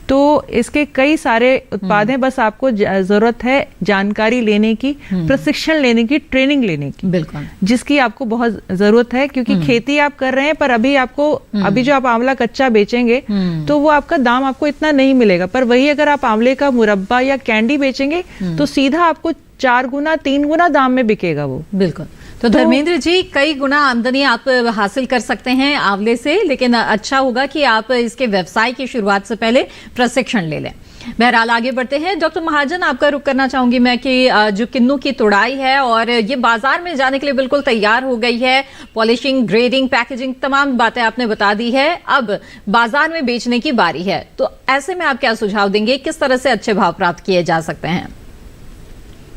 तो इसके कई सारे उत्पाद हैं, बस आपको जरूरत है जानकारी लेने की, प्रशिक्षण लेने की, ट्रेनिंग लेने की, बिल्कुल, जिसकी आपको बहुत जरूरत है, क्योंकि खेती आप कर रहे हैं पर अभी आपको अभी जो आप आंवला कच्चा बेचेंगे तो वो आपका दाम आपको इतना नहीं मिलेगा, पर वही अगर आप आंवले का मुरब्बा या कैंडी बेचेंगे तो सीधा आपको 4 गुना 3 गुना दाम में बिकेगा वो। बिल्कुल। तो धर्मेंद्र जी, कई गुना आमदनी आप हासिल कर सकते हैं आंवले से, लेकिन अच्छा होगा कि आप इसके व्यवसाय की शुरुआत से पहले प्रशिक्षण ले लें। बहरहाल आगे बढ़ते हैं। डॉक्टर महाजन, आपका रुख करना चाहूंगी मैं कि जो किन्नू की तुड़ाई है और ये बाजार में जाने के लिए बिल्कुल तैयार हो गई है, पॉलिशिंग, ग्रेडिंग, पैकेजिंग, तमाम बातें आपने बता दी है, अब बाजार में बेचने की बारी है। तो ऐसे में आप क्या सुझाव देंगे, किस तरह से अच्छे भाव प्राप्त किए जा सकते हैं?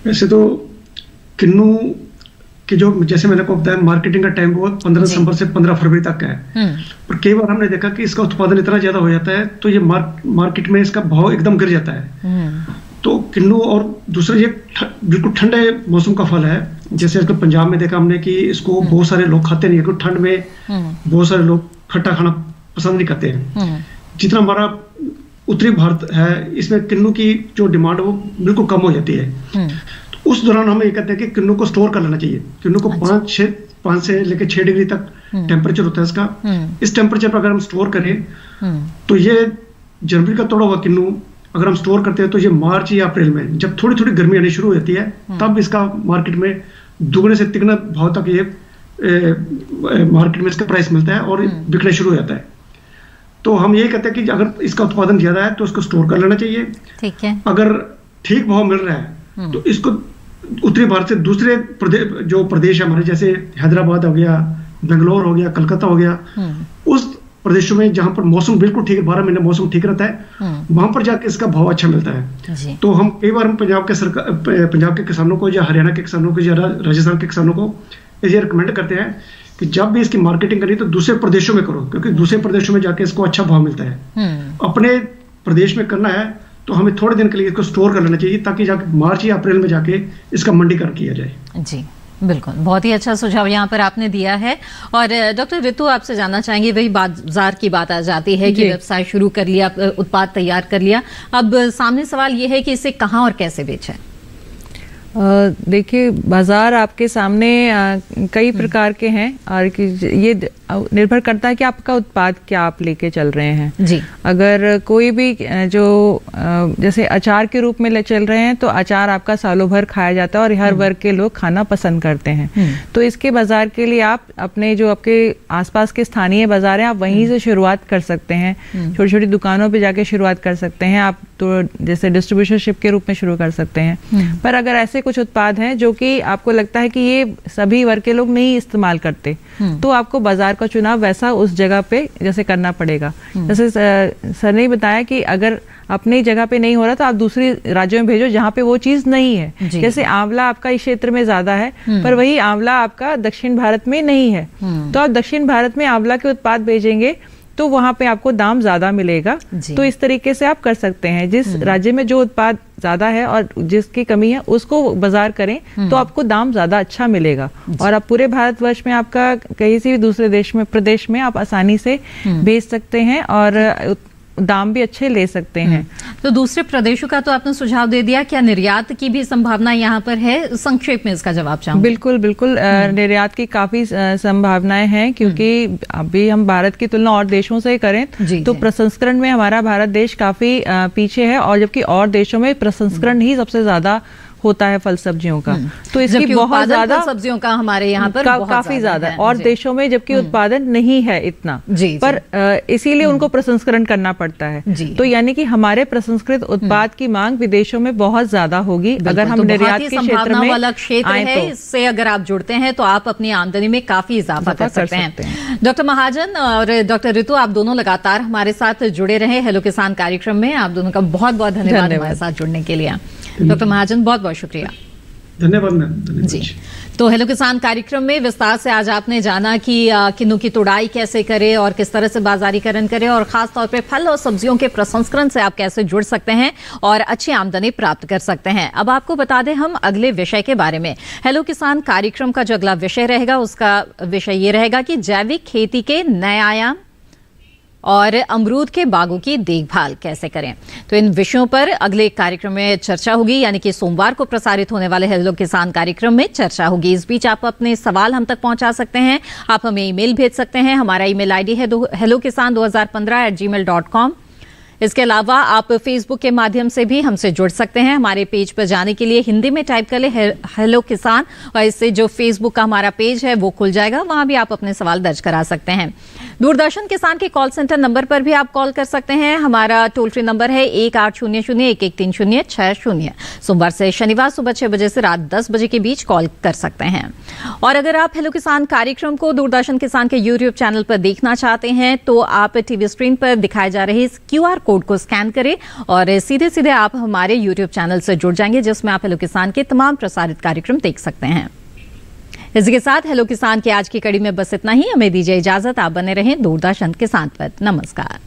वैसे तो किन्नू कि जो जैसे मैंने आपको बताया, मार्केटिंग का टाइम वो 15 दिसंबर से 15 फरवरी तक है। और कई बार हमने देखा कि इसका उत्पादन इतना ज्यादा हो जाता है तो ये मार्केट में इसका भाव एकदम गिर जाता है। तो किन्नू और दूसरे ये बिल्कुल ठंडे मौसम का फल है। जैसे आजकल पंजाब में देखा हमने कि इसको बहुत सारे लोग खाते नहीं है, क्योंकि ठंड में बहुत सारे लोग खट्टा खाना पसंद नहीं करते हैं। जितना हमारा उत्तरी भारत है, इसमें किन्नू की जो डिमांड है वो बिल्कुल कम हो जाती है। उस दौरान हमें ये कहते हैं कि किन्नू को स्टोर कर लेना चाहिए। किन्नू को 5 से लेकर 6 डिग्री तक टेम्परेचर होता है इसका। इस टेम्परेचर पर अगर हम स्टोर करें तो ये जनवरी का तोड़ा हुआ किन्नू अगर हम स्टोर करते हैं तो ये मार्च या अप्रैल में जब थोड़ी थोड़ी गर्मी आनी शुरू हो जाती है तब इसका मार्केट में दुगने से तिगुना भाव तक ये मार्केट में इसका प्राइस मिलता है और बिकना शुरू हो जाता है। तो हम ये कहते हैं कि अगर इसका उत्पादन ज्यादा है तो इसको स्टोर कर लेना चाहिए। ठीक है। अगर ठीक भाव मिल रहा है तो इसको उत्तरी भारत से दूसरे जो प्रदेश है हमारे, जैसे हैदराबाद हो गया, बेंगलोर हो गया, कलकत्ता हो गया, उस प्रदेशों में जहां पर मौसम बिल्कुल ठीक है, 12 महीने मौसम ठीक रहता है, वहां पर जाके इसका भाव अच्छा मिलता है। तो हम कई बार हम पंजाब के किसानों को या हरियाणा के किसानों को या राजस्थान के किसानों को ये रिकमेंड करते हैं कि जब भी इसकी मार्केटिंग करनी तो दूसरे प्रदेशों में करो, क्योंकि दूसरे प्रदेशों में जाके इसको अच्छा भाव मिलता है। अपने प्रदेश में करना है तो हमें थोड़े दिन के लिए इसको स्टोर कर लेना चाहिए ताकि जाके मार्च या अप्रैल में जाके इसका मंडीकरण किया जाए। जी बिल्कुल, बहुत ही अच्छा सुझाव यहाँ पर आपने दिया है। और डॉक्टर रितु, आपसे जानना चाहेंगे, वही बाजार की बात आ जाती है कि व्यवसाय शुरू कर लिया, उत्पाद तैयार कर लिया, अब सामने सवाल ये है कि इसे कहाँ और कैसे बेचें? देखिए, बाजार आपके सामने कई प्रकार के हैं और ये निर्भर करता है कि आपका उत्पाद क्या आप लेके चल रहे हैं। जी। अगर कोई भी जो जैसे अचार के रूप में ले चल रहे हैं तो अचार आपका सालों भर खाया जाता है और हर वर्ग के लोग खाना पसंद करते हैं। तो इसके बाजार के लिए आप अपने जो आपके आसपास के स्थानीय बाजार हैं आप वहीं से शुरुआत कर सकते हैं। छोटी छोटी दुकानों पे जाके शुरुआत कर सकते हैं आप, तो जैसे डिस्ट्रीब्यूटरशिप के रूप में शुरू कर सकते हैं। पर अगर ऐसे कुछ उत्पाद हैं जो कि आपको लगता है कि ये सभी वर्ग के लोग नहीं इस्तेमाल करते, तो आपको बाजार का चुनाव वैसा उस जगह पे जैसे करना पड़ेगा। जैसे सर ने बताया कि अगर अपनी जगह पे नहीं हो रहा तो आप दूसरे राज्यों में भेजो जहाँ पे वो चीज नहीं है। जैसे आंवला आपका इस क्षेत्र में ज्यादा है पर वही आंवला आपका दक्षिण भारत में नहीं है, तो आप दक्षिण भारत में आंवला के उत्पाद भेजेंगे तो वहां पे आपको दाम ज्यादा मिलेगा। तो इस तरीके से आप कर सकते हैं, जिस राज्य में जो उत्पाद ज्यादा है और जिसकी कमी है उसको बाजार करें तो आपको दाम ज्यादा अच्छा मिलेगा और आप पूरे भारतवर्ष में आपका कहीं से भी दूसरे देश में प्रदेश में आप आसानी से भेज सकते हैं और दाम भी अच्छे ले सकते हैं। तो दूसरे प्रदेशों का तो आपने सुझाव दे दिया, क्या निर्यात की भी संभावना यहाँ पर है? संक्षेप में इसका जवाब चाहूंगी। बिल्कुल बिल्कुल, निर्यात की काफी संभावनाएं हैं, क्योंकि अभी हम भारत की तुलना और देशों से करें तो प्रसंस्करण में हमारा भारत देश काफी पीछे है, और जबकि और देशों में प्रसंस्करण ही सबसे ज्यादा होता है फल सब्जियों का। तो इसकी बहुत ज्यादा सब्जियों का हमारे यहाँ पर काफी ज्यादा है और देशों में जबकि उत्पादन नहीं है इतना, पर इसीलिए उनको प्रसंस्करण करना पड़ता है। तो यानी कि हमारे प्रसंस्कृत उत्पाद की मांग विदेशों में बहुत ज्यादा होगी अगर हम निर्यात के क्षेत्र में वाला क्षेत्र है। इससे अगर आप जुड़ते हैं तो आप अपनी आमदनी में काफी इजाफा कर सकते हैं। डॉक्टर महाजन और डॉक्टर रितु, आप दोनों लगातार हमारे साथ जुड़े रहे हेलो किसान कार्यक्रम में। आप दोनों का बहुत बहुत धन्यवाद हमारे साथ जुड़ने के लिए। डॉक्टर महाजन, बहुत बहुत शुक्रिया। धन्यवाद मैम। जी, तो हेलो किसान कार्यक्रम में विस्तार से आज आपने जाना कि किन्नू की तुड़ाई कैसे करें और किस तरह से बाजारीकरण करें, और खास तौर पे फल और सब्जियों के प्रसंस्करण से आप कैसे जुड़ सकते हैं और अच्छी आमदनी प्राप्त कर सकते हैं। अब आपको बता दें हम अगले विषय के बारे में। हेलो किसान कार्यक्रम का जो अगला विषय रहेगा उसका विषय ये रहेगा कि जैविक खेती के नए आयाम और अमरूद के बागों की देखभाल कैसे करें। तो इन विषयों पर अगले कार्यक्रम में चर्चा होगी, यानी कि सोमवार को प्रसारित होने वाले हेलो किसान कार्यक्रम में चर्चा होगी। इस बीच आप अपने सवाल हम तक पहुंचा सकते हैं, आप हमें ईमेल भेज सकते हैं। हमारा ईमेल आईडी है hellokisan2015@gmail.com। इसके अलावा आप फेसबुक के माध्यम से भी हमसे जुड़ सकते हैं। हमारे पेज पर जाने के लिए हिंदी में टाइप कर ले हेलो किसान, और इससे जो फेसबुक का हमारा पेज है वो खुल जाएगा, वहां भी आप अपने सवाल दर्ज करा सकते हैं। दूरदर्शन किसान के कॉल सेंटर नंबर पर भी आप कॉल कर सकते हैं। हमारा टोल फ्री नंबर है 1800-1130-60। सोमवार से शनिवार सुबह 6 बजे से रात 10 बजे के बीच कॉल कर सकते हैं। और अगर आप हेलो किसान कार्यक्रम को दूरदर्शन किसान के यूट्यूब चैनल पर देखना चाहते हैं तो आप टीवी स्क्रीन पर दिखाए जा रहे इस QR कोड को स्कैन करें और सीधे सीधे आप हमारे यूट्यूब चैनल से जुड़ जाएंगे, जिसमें आप हेलो किसान के तमाम प्रसारित कार्यक्रम देख सकते हैं। इसी के साथ हेलो किसान की आज की कड़ी में बस इतना ही। हमें दीजिए इजाजत। आप बने रहें दूरदर्शन किसान पर। नमस्कार।